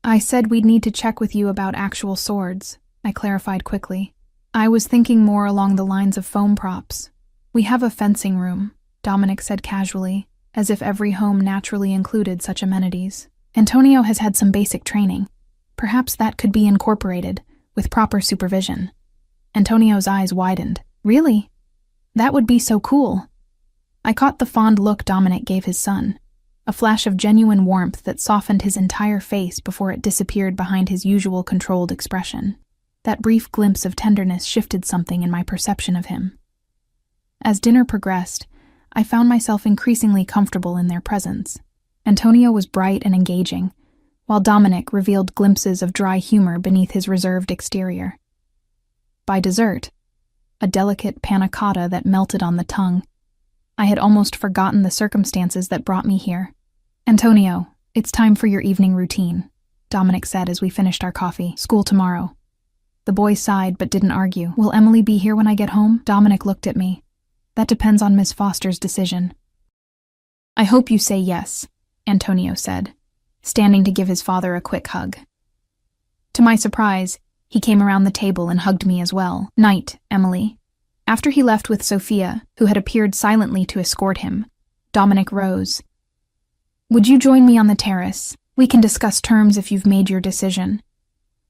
"I said we'd need to check with you about actual swords," I clarified quickly. "I was thinking more along the lines of foam props. We have a fencing room," Dominic said casually, as if every home naturally included such amenities. "Antonio has had some basic training. Perhaps that could be incorporated, with proper supervision." Antonio's eyes widened. "Really? That would be so cool." I caught the fond look Dominic gave his son, a flash of genuine warmth that softened his entire face before it disappeared behind his usual controlled expression. That brief glimpse of tenderness shifted something in my perception of him. As dinner progressed, I found myself increasingly comfortable in their presence. Antonio was bright and engaging, while Dominic revealed glimpses of dry humor beneath his reserved exterior. By dessert, a delicate panna cotta that melted on the tongue, I had almost forgotten the circumstances that brought me here. "Antonio, it's time for your evening routine," Dominic said as we finished our coffee. "School tomorrow." The boy sighed but didn't argue. "Will Emily be here when I get home?" Dominic looked at me. "That depends on Miss Foster's decision." "I hope you say yes," Antonio said, standing to give his father a quick hug. To my surprise, he came around the table and hugged me as well. "Night, Emily." After he left with Sophia, who had appeared silently to escort him, Dominic rose. "Would you join me on the terrace? We can discuss terms if you've made your decision."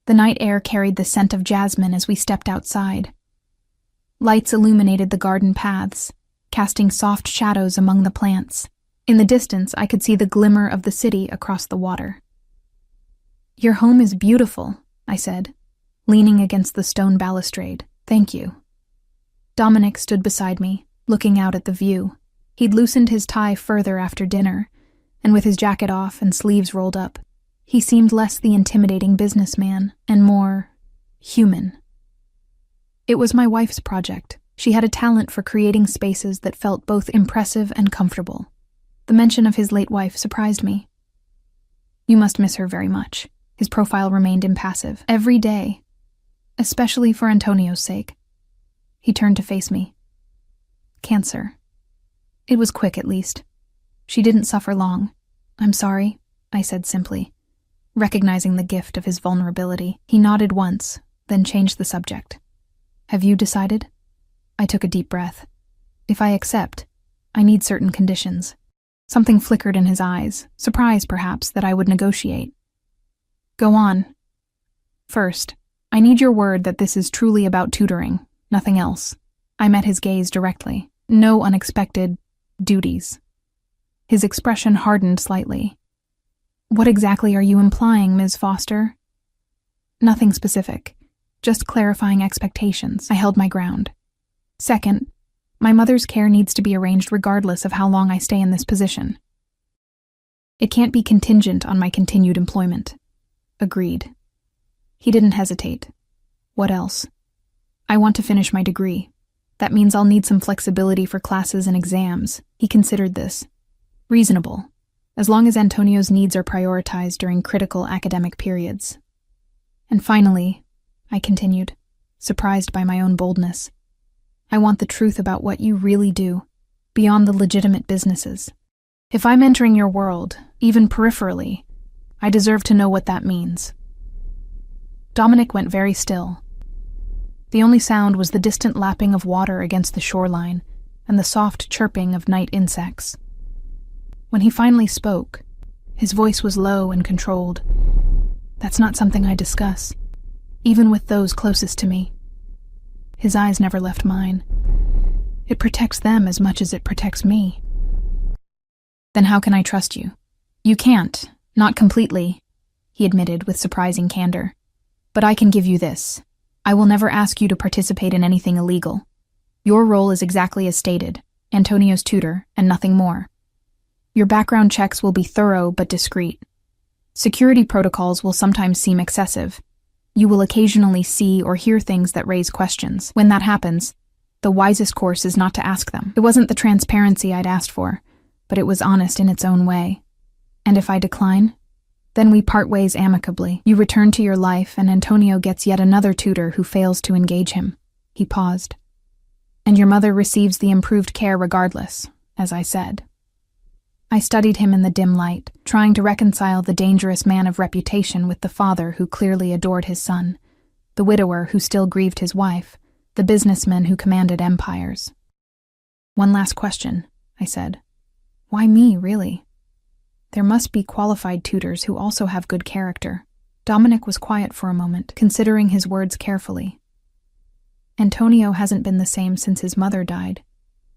The night air carried the scent of jasmine as we stepped outside. Lights illuminated the garden paths, casting soft shadows among the plants. In the distance, I could see the glimmer of the city across the water. "Your home is beautiful," I said, leaning against the stone balustrade. "Thank you." Dominic stood beside me, looking out at the view. He'd loosened his tie further after dinner, and with his jacket off and sleeves rolled up, he seemed less the intimidating businessman and more human. It was my wife's project. She had a talent for creating spaces that felt both impressive and comfortable. The mention of his late wife surprised me. You must miss her very much. His profile remained impassive. Every day, especially for Antonio's sake. He turned to face me. Cancer. It was quick, at least. She didn't suffer long. I'm sorry, I said simply, recognizing the gift of his vulnerability. He nodded once, then changed the subject. Have you decided? I took a deep breath. If I accept, I need certain conditions. Something flickered in his eyes, surprise perhaps that I would negotiate. Go on. First, I need your word that this is truly about tutoring, nothing else. I met his gaze directly. No unexpected duties. His expression hardened slightly. What exactly are you implying, Ms. Foster? Nothing specific, just clarifying expectations. I held my ground. Second, my mother's care needs to be arranged regardless of how long I stay in this position. It can't be contingent on my continued employment. Agreed. He didn't hesitate. What else? I want to finish my degree. That means I'll need some flexibility for classes and exams. He considered this. Reasonable, as long as Antonio's needs are prioritized during critical academic periods. And finally, I continued, surprised by my own boldness, I want the truth about what you really do, beyond the legitimate businesses. If I'm entering your world, even peripherally, I deserve to know what that means. Dominic went very still. The only sound was the distant lapping of water against the shoreline and the soft chirping of night insects. When he finally spoke, his voice was low and controlled. That's not something I discuss, even with those closest to me. His eyes never left mine. It protects them as much as it protects me. Then how can I trust you? You can't, not completely, he admitted with surprising candor. But I can give you this. I will never ask you to participate in anything illegal. Your role is exactly as stated, Antonio's tutor, and nothing more. Your background checks will be thorough but discreet. Security protocols will sometimes seem excessive. You will occasionally see or hear things that raise questions. When that happens, the wisest course is not to ask them. It wasn't the transparency I'd asked for, but it was honest in its own way. And if I decline, then we part ways amicably. You return to your life, and Antonio gets yet another tutor who fails to engage him. He paused. And your mother receives the improved care regardless, as I said. I studied him in the dim light, trying to reconcile the dangerous man of reputation with the father who clearly adored his son, the widower who still grieved his wife, the businessman who commanded empires. One last question, I said. Why me, really? There must be qualified tutors who also have good character. Dominic was quiet for a moment, considering his words carefully. Antonio hasn't been the same since his mother died.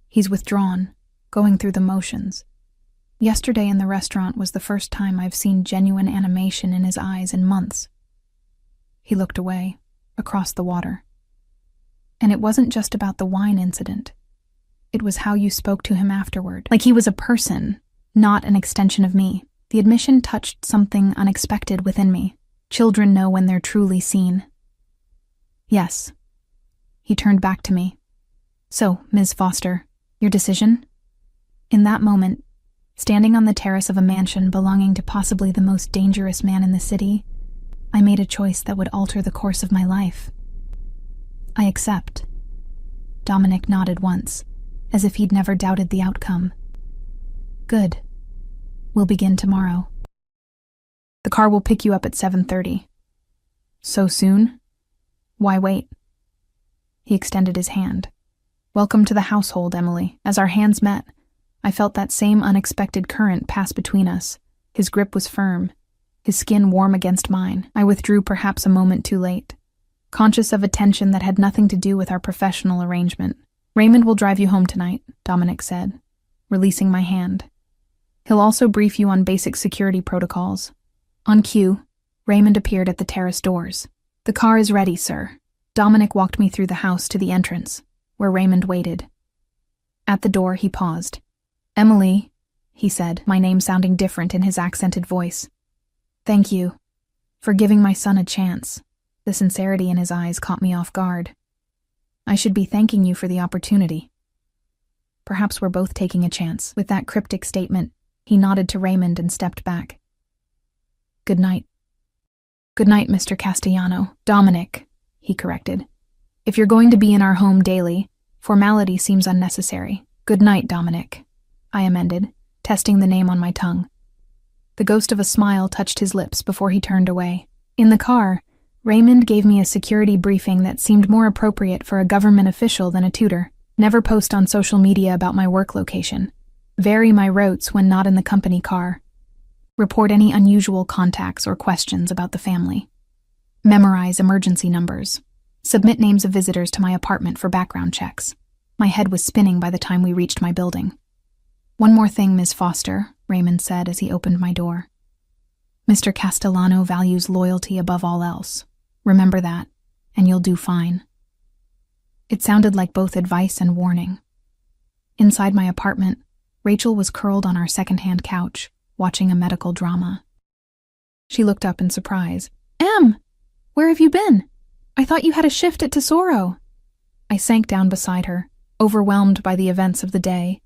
He's withdrawn, going through the motions. Yesterday in the restaurant was the first time I've seen genuine animation in his eyes in months. He looked away, across the water. And it wasn't just about the wine incident. It was how you spoke to him afterward, like he was a person, not an extension of me. The admission touched something unexpected within me. Children know when they're truly seen. Yes. He turned back to me. So, Ms. Foster, your decision? In that moment, standing on the terrace of a mansion belonging to possibly the most dangerous man in the city, I made a choice that would alter the course of my life. I accept. Dominic nodded once, as if he'd never doubted the outcome. Good. We'll begin tomorrow. The car will pick you up at 7:30. So soon? Why wait? He extended his hand. Welcome to the household, Emily. As our hands met, I felt that same unexpected current pass between us. His grip was firm, his skin warm against mine. I withdrew perhaps a moment too late, conscious of a tension that had nothing to do with our professional arrangement. Raymond will drive you home tonight, Dominic said, releasing my hand. He'll also brief you on basic security protocols. On cue, Raymond appeared at the terrace doors. The car is ready, sir. Dominic walked me through the house to the entrance, where Raymond waited. At the door, he paused. Emily, he said, my name sounding different in his accented voice. Thank you for giving my son a chance. The sincerity in his eyes caught me off guard. I should be thanking you for the opportunity. Perhaps we're both taking a chance. With that cryptic statement, he nodded to Raymond and stepped back. Good night. Good night, Mr. Castellano. Dominic, he corrected. If you're going to be in our home daily, formality seems unnecessary. Good night, Dominic, I amended, testing the name on my tongue. The ghost of a smile touched his lips before he turned away. In the car, Raymond gave me a security briefing that seemed more appropriate for a government official than a tutor. Never post on social media about my work location. Vary my routes when not in the company car. Report any unusual contacts or questions about the family. Memorize emergency numbers. Submit names of visitors to my apartment for background checks. My head was spinning by the time we reached my building. One more thing, Ms. Foster, Raymond said as he opened my door. Mr. Castellano values loyalty above all else. Remember that, and you'll do fine. It sounded like both advice and warning. Inside my apartment, Rachel was curled on our second-hand couch, watching a medical drama. She looked up in surprise. Em, where have you been? I thought you had a shift at Tesoro. I sank down beside her, overwhelmed by the events of the day.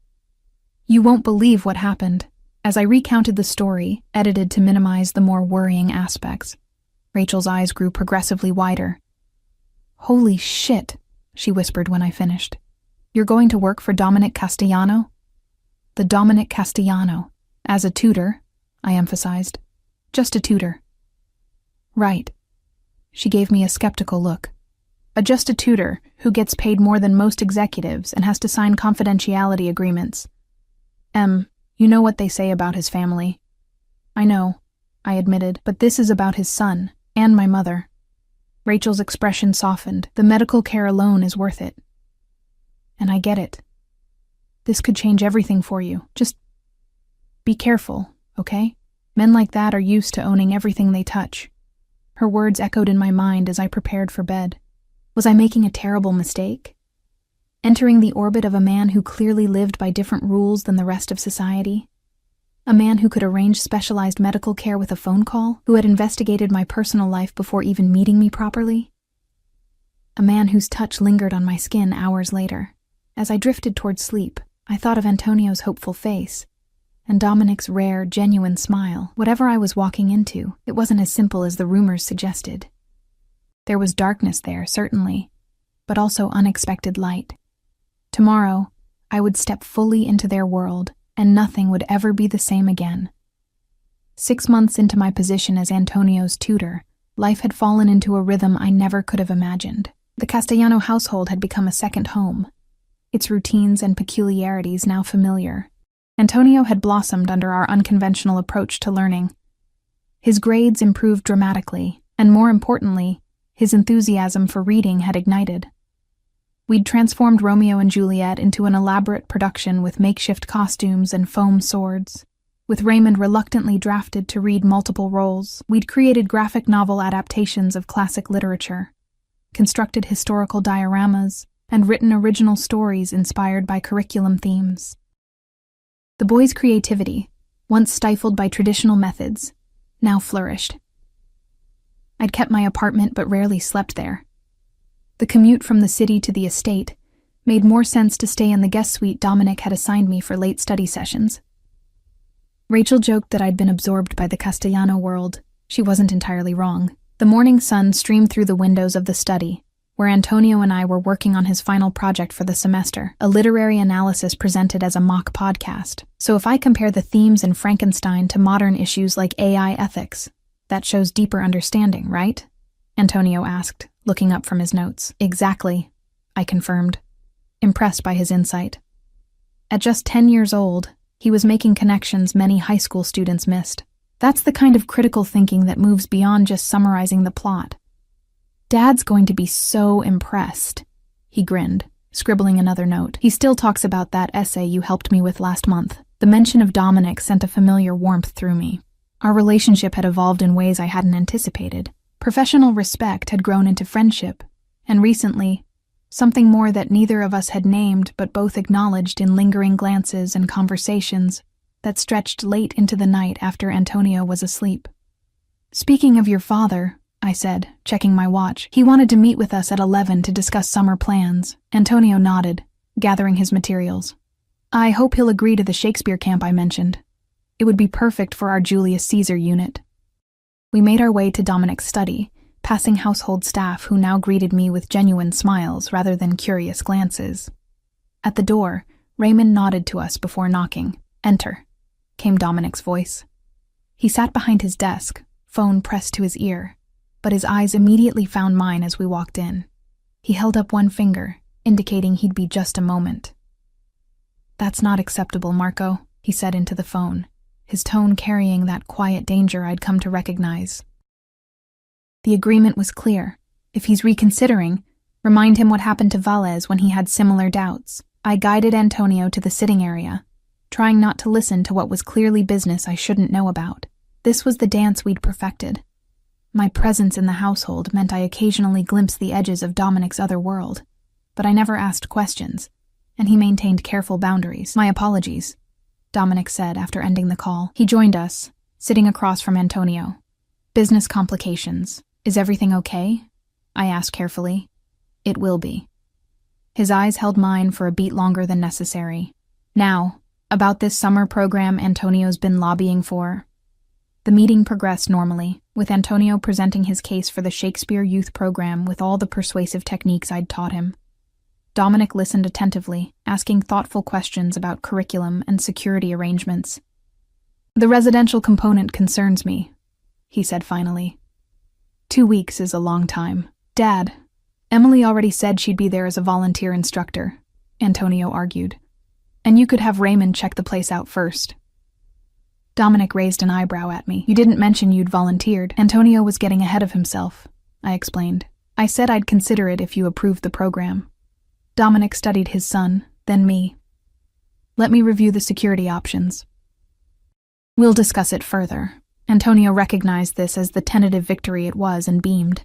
You won't believe what happened. As I recounted the story, edited to minimize the more worrying aspects, Rachel's eyes grew progressively wider. Holy shit, she whispered when I finished. You're going to work for Dominic Castellano? The Dominic Castellano. As a tutor, I emphasized. Just a tutor. Right. She gave me a skeptical look. Just a tutor who gets paid more than most executives and has to sign confidentiality agreements. You know what they say about his family. I know, I admitted, but this is about his son and my mother. Rachel's expression softened. The medical care alone is worth it. And I get it. This could change everything for you. Just be careful, okay? Men like that are used to owning everything they touch. Her words echoed in my mind as I prepared for bed. Was I making a terrible mistake? Entering the orbit of a man who clearly lived by different rules than the rest of society? A man who could arrange specialized medical care with a phone call, who had investigated my personal life before even meeting me properly? A man whose touch lingered on my skin hours later. As I drifted toward sleep, I thought of Antonio's hopeful face, and Dominic's rare, genuine smile. Whatever I was walking into, it wasn't as simple as the rumors suggested. There was darkness there, certainly, but also unexpected light. Tomorrow, I would step fully into their world, and nothing would ever be the same again. 6 months into my position as Antonio's tutor, life had fallen into a rhythm I never could have imagined. The Castellano household had become a second home, its routines and peculiarities now familiar. Antonio had blossomed under our unconventional approach to learning. His grades improved dramatically, and more importantly, his enthusiasm for reading had ignited. We'd transformed Romeo and Juliet into an elaborate production with makeshift costumes and foam swords. With Raymond reluctantly drafted to read multiple roles, we'd created graphic novel adaptations of classic literature, constructed historical dioramas, and written original stories inspired by curriculum themes. The boys' creativity, once stifled by traditional methods, now flourished. I'd kept my apartment but rarely slept there. The commute from the city to the estate made more sense to stay in the guest suite Dominic had assigned me for late study sessions. Rachel joked that I'd been absorbed by the Castellano world. She wasn't entirely wrong. The morning sun streamed through the windows of the study, where Antonio and I were working on his final project for the semester, a literary analysis presented as a mock podcast. So if I compare the themes in Frankenstein to modern issues like AI ethics, that shows deeper understanding, right? Antonio asked, looking up from his notes. Exactly, I confirmed, impressed by his insight. At just 10 years old, he was making connections many high school students missed. That's the kind of critical thinking that moves beyond just summarizing the plot. Dad's going to be so impressed, he grinned, scribbling another note. He still talks about that essay you helped me with last month. The mention of Dominic sent a familiar warmth through me. Our relationship had evolved in ways I hadn't anticipated. Professional respect had grown into friendship, and recently, something more that neither of us had named but both acknowledged in lingering glances and conversations that stretched late into the night after Antonio was asleep. "Speaking of your father," I said, checking my watch, "he wanted to meet with us at 11 to discuss summer plans." Antonio nodded, gathering his materials. "I hope he'll agree to the Shakespeare camp I mentioned. It would be perfect for our Julius Caesar unit." We made our way to Dominic's study, passing household staff who now greeted me with genuine smiles rather than curious glances. At the door, Raymond nodded to us before knocking. "Enter," came Dominic's voice. He sat behind his desk, phone pressed to his ear, but his eyes immediately found mine as we walked in. He held up one finger, indicating he'd be just a moment. "That's not acceptable, Marco," he said into the phone, his tone carrying that quiet danger I'd come to recognize. The agreement was clear. If he's reconsidering, remind him what happened to Valles when he had similar doubts. I guided Antonio to the sitting area, trying not to listen to what was clearly business I shouldn't know about. This was the dance we'd perfected. My presence in the household meant I occasionally glimpsed the edges of Dominic's other world, but I never asked questions, and he maintained careful boundaries. "My apologies," Dominic said after ending the call. He joined us, sitting across from Antonio. "Business complications. Is everything okay?" I asked carefully. "It will be." His eyes held mine for a beat longer than necessary. "Now, about this summer program Antonio's been lobbying for." The meeting progressed normally, with Antonio presenting his case for the Shakespeare Youth Program with all the persuasive techniques I'd taught him. Dominic listened attentively, asking thoughtful questions about curriculum and security arrangements. "The residential component concerns me," he said finally. 2 weeks is a long time. "Dad, Emily already said she'd be there as a volunteer instructor," Antonio argued. "And you could have Raymond check the place out first." Dominic raised an eyebrow at me. "You didn't mention you'd volunteered." Antonio was getting ahead of himself, I explained. "I said I'd consider it if you approved the program." Dominic studied his son, then me. "Let me review the security options." "We'll discuss it further." Antonio recognized this as the tentative victory it was and beamed.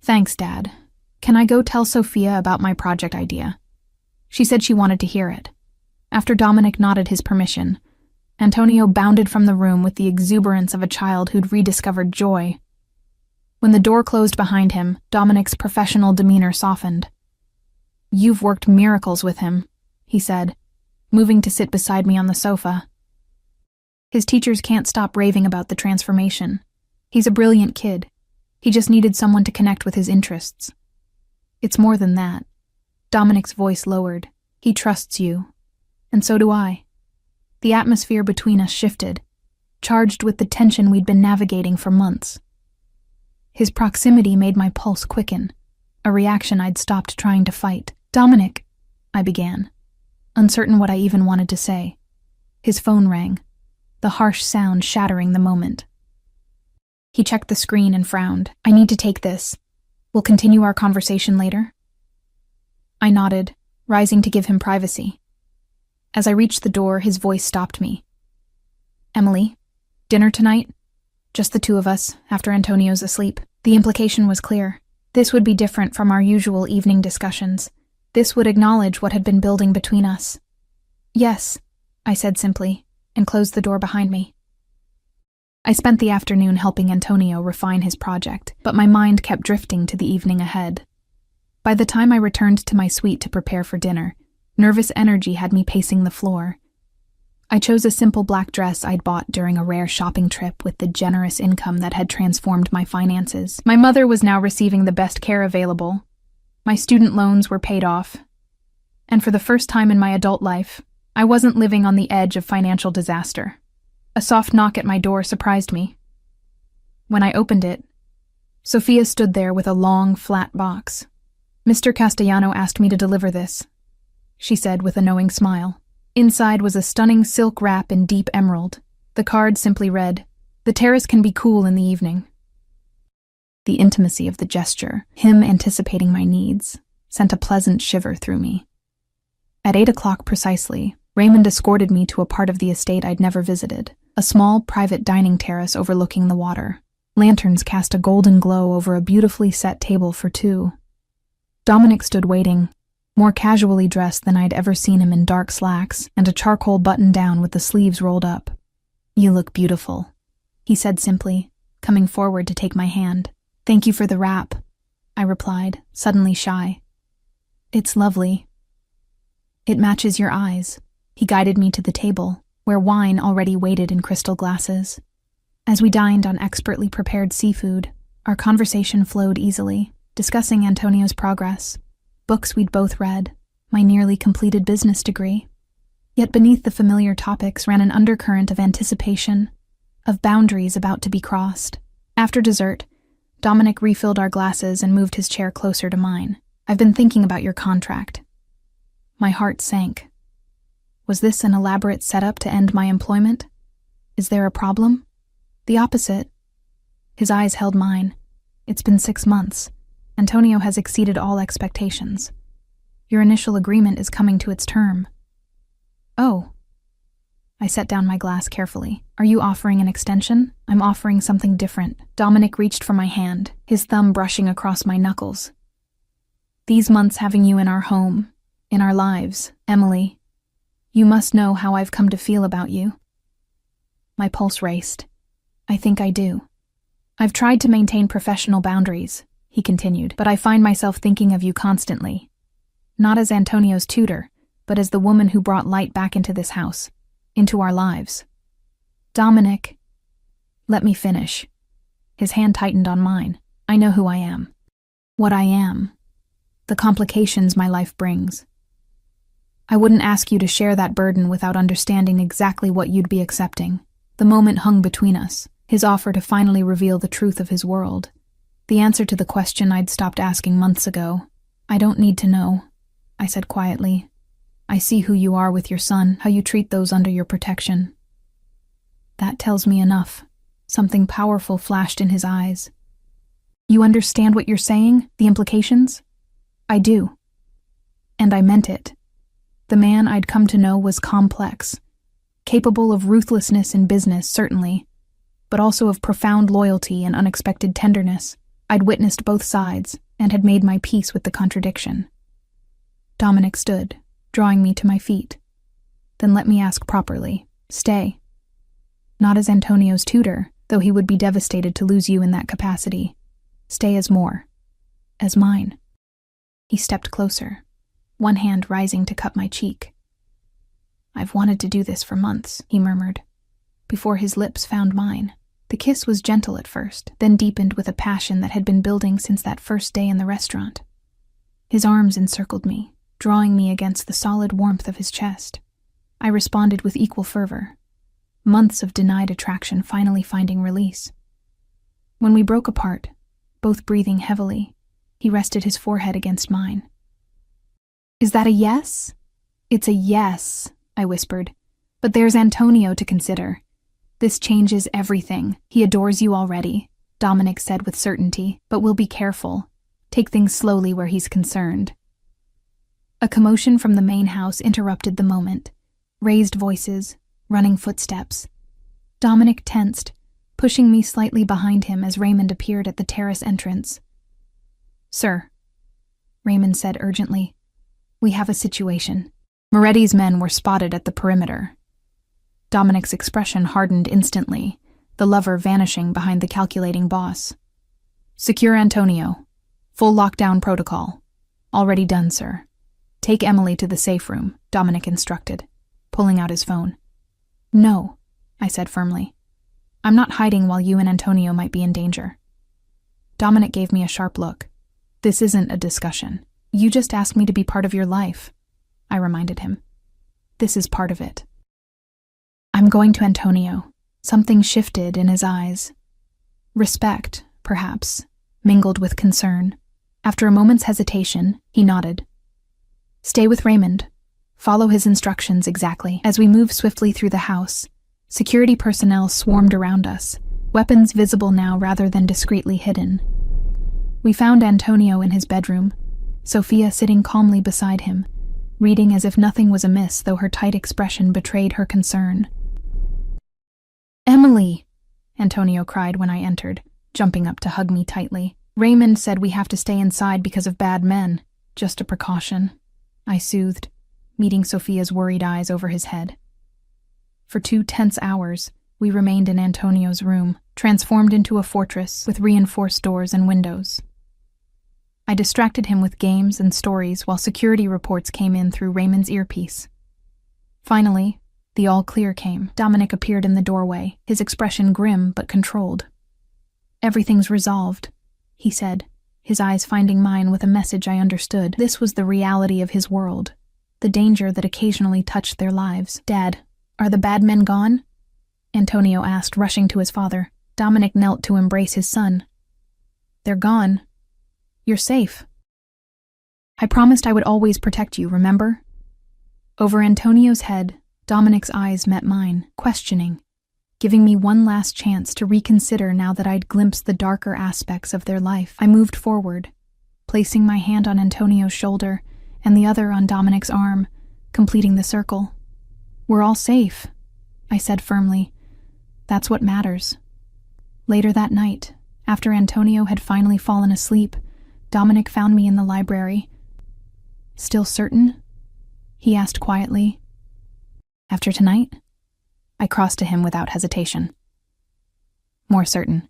"Thanks, Dad. Can I go tell Sophia about my project idea?" She said she wanted to hear it. After Dominic nodded his permission, Antonio bounded from the room with the exuberance of a child who'd rediscovered joy. When the door closed behind him, Dominic's professional demeanor softened. "You've worked miracles with him," he said, moving to sit beside me on the sofa. "His teachers can't stop raving about the transformation. He's a brilliant kid. He just needed someone to connect with his interests." "It's more than that." Dominic's voice lowered. "He trusts you. And so do I." The atmosphere between us shifted, charged with the tension we'd been navigating for months. His proximity made my pulse quicken, a reaction I'd stopped trying to fight. "Dominic," I began, uncertain what I even wanted to say. His phone rang, the harsh sound shattering the moment. He checked the screen and frowned. "I need to take this. We'll continue our conversation later?" I nodded, rising to give him privacy. As I reached the door, his voice stopped me. "Emily, dinner tonight? Just the two of us, after Antonio's asleep." The implication was clear. This would be different from our usual evening discussions. This would acknowledge what had been building between us. "Yes," I said simply, and closed the door behind me. I spent the afternoon helping Antonio refine his project, but my mind kept drifting to the evening ahead. By the time I returned to my suite to prepare for dinner, nervous energy had me pacing the floor. I chose a simple black dress I'd bought during a rare shopping trip with the generous income that had transformed my finances. My mother was now receiving the best care available. My student loans were paid off. And for the first time in my adult life, I wasn't living on the edge of financial disaster. A soft knock at my door surprised me. When I opened it, Sophia stood there with a long, flat box. "Mr. Castellano asked me to deliver this," she said with a knowing smile. Inside was a stunning silk wrap in deep emerald. The card simply read, "The terrace can be cool in the evening." The intimacy of the gesture, him anticipating my needs, sent a pleasant shiver through me. At 8 o'clock precisely, Raymond escorted me to a part of the estate I'd never visited, a small private dining terrace overlooking the water. Lanterns cast a golden glow over a beautifully set table for two. Dominic stood waiting, more casually dressed than I'd ever seen him, in dark slacks and a charcoal button-down with the sleeves rolled up. "You look beautiful," he said simply, coming forward to take my hand. "Thank you for the wrap," I replied, suddenly shy. "It's lovely. It matches your eyes." He guided me to the table, where wine already waited in crystal glasses. As we dined on expertly prepared seafood, our conversation flowed easily, discussing Antonio's progress, books we'd both read, my nearly completed business degree. Yet beneath the familiar topics ran an undercurrent of anticipation, of boundaries about to be crossed. After dessert, Dominic refilled our glasses and moved his chair closer to mine. "I've been thinking about your contract." My heart sank. Was this an elaborate setup to end my employment? Is there a problem? The opposite. His eyes held mine. "It's been 6 months. Antonio has exceeded all expectations. Your initial agreement is coming to its term." "Oh." I set down my glass carefully. "Are you offering an extension?" "I'm offering something different." Dominic reached for my hand, his thumb brushing across my knuckles. "These months having you in our home, in our lives, Emily, you must know how I've come to feel about you." My pulse raced. "I think I do." "I've tried to maintain professional boundaries," he continued, "but I find myself thinking of you constantly. Not as Antonio's tutor, but as the woman who brought light back into this house, into our lives." "Dominic." "Let me finish." His hand tightened on mine. "I know who I am. What I am. The complications my life brings. I wouldn't ask you to share that burden without understanding exactly what you'd be accepting." The moment hung between us, his offer to finally reveal the truth of his world. The answer to the question I'd stopped asking months ago. "I don't need to know," I said quietly. "I see who you are with your son, how you treat those under your protection. That tells me enough." Something powerful flashed in his eyes. "You understand what you're saying? The implications?" "I do." And I meant it. The man I'd come to know was complex, capable of ruthlessness in business, certainly, but also of profound loyalty and unexpected tenderness. I'd witnessed both sides and had made my peace with the contradiction. Dominic stood, drawing me to my feet. "Then let me ask properly. Stay. Not as Antonio's tutor, though he would be devastated to lose you in that capacity. Stay as more. As mine." He stepped closer, one hand rising to cup my cheek. "I've wanted to do this for months," he murmured, before his lips found mine. The kiss was gentle at first, then deepened with a passion that had been building since that first day in the restaurant. His arms encircled me, drawing me against the solid warmth of his chest. I responded with equal fervor, months of denied attraction finally finding release. When we broke apart, both breathing heavily, he rested his forehead against mine. "Is that a yes?" "It's a yes," I whispered, "but there's Antonio to consider. This changes everything. He adores you already," Dominic said with certainty, "but we'll be careful. Take things slowly where he's concerned." A commotion from the main house interrupted the moment. Raised voices, running footsteps. Dominic tensed, pushing me slightly behind him as Raymond appeared at the terrace entrance. "Sir," Raymond said urgently, "we have a situation." Moretti's men were spotted at the perimeter. Dominic's expression hardened instantly, the lover vanishing behind the calculating boss. "Secure Antonio. Full lockdown protocol." "Already done, sir." "Take Emily to the safe room," Dominic instructed, pulling out his phone. "No," I said firmly. "I'm not hiding while you and Antonio might be in danger." Dominic gave me a sharp look. "This isn't a discussion. You just asked me to be part of your life," I reminded him. "This is part of it." "I'm going to Antonio." Something shifted in his eyes. Respect, perhaps, mingled with concern. After a moment's hesitation, he nodded. "Stay with Raymond. Follow his instructions exactly." As we moved swiftly through the house, security personnel swarmed around us, weapons visible now rather than discreetly hidden. We found Antonio in his bedroom, Sophia sitting calmly beside him, reading as if nothing was amiss, though her tight expression betrayed her concern. "Emily!" Antonio cried when I entered, jumping up to hug me tightly. "Raymond said we have to stay inside because of bad men." Just a precaution, I soothed, meeting Sophia's worried eyes over his head. For 2 tense hours, we remained in Antonio's room, transformed into a fortress with reinforced doors and windows. I distracted him with games and stories while security reports came in through Raymond's earpiece. Finally, the all-clear came. Dominic appeared in the doorway, his expression grim but controlled. "Everything's resolved," he said, his eyes finding mine with a message I understood. This was the reality of his world, the danger that occasionally touched their lives. "Dad, are the bad men gone?" Antonio asked, rushing to his father. Dominic knelt to embrace his son. "They're gone. You're safe. I promised I would always protect you, remember?" Over Antonio's head, Dominic's eyes met mine, questioning, giving me one last chance to reconsider now that I'd glimpsed the darker aspects of their life. I moved forward, placing my hand on Antonio's shoulder and the other on Dominic's arm, completing the circle. "We're all safe," I said firmly. "That's what matters." Later that night, after Antonio had finally fallen asleep, Dominic found me in the library. "Still certain?" he asked quietly. "After tonight?" I crossed to him without hesitation. "More certain.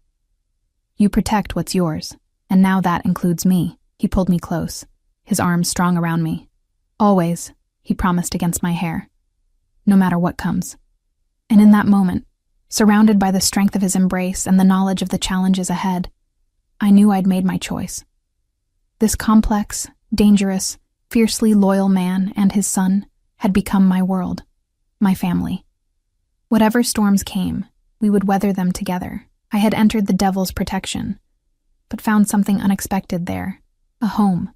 You protect what's yours, and now that includes me." He pulled me close, his arms strong around me. "Always," he promised against my hair. "No matter what comes." And in that moment, surrounded by the strength of his embrace and the knowledge of the challenges ahead, I knew I'd made my choice. This complex, dangerous, fiercely loyal man and his son had become my world, my family. Whatever storms came, we would weather them together. I had entered the devil's protection, but found something unexpected there, a home,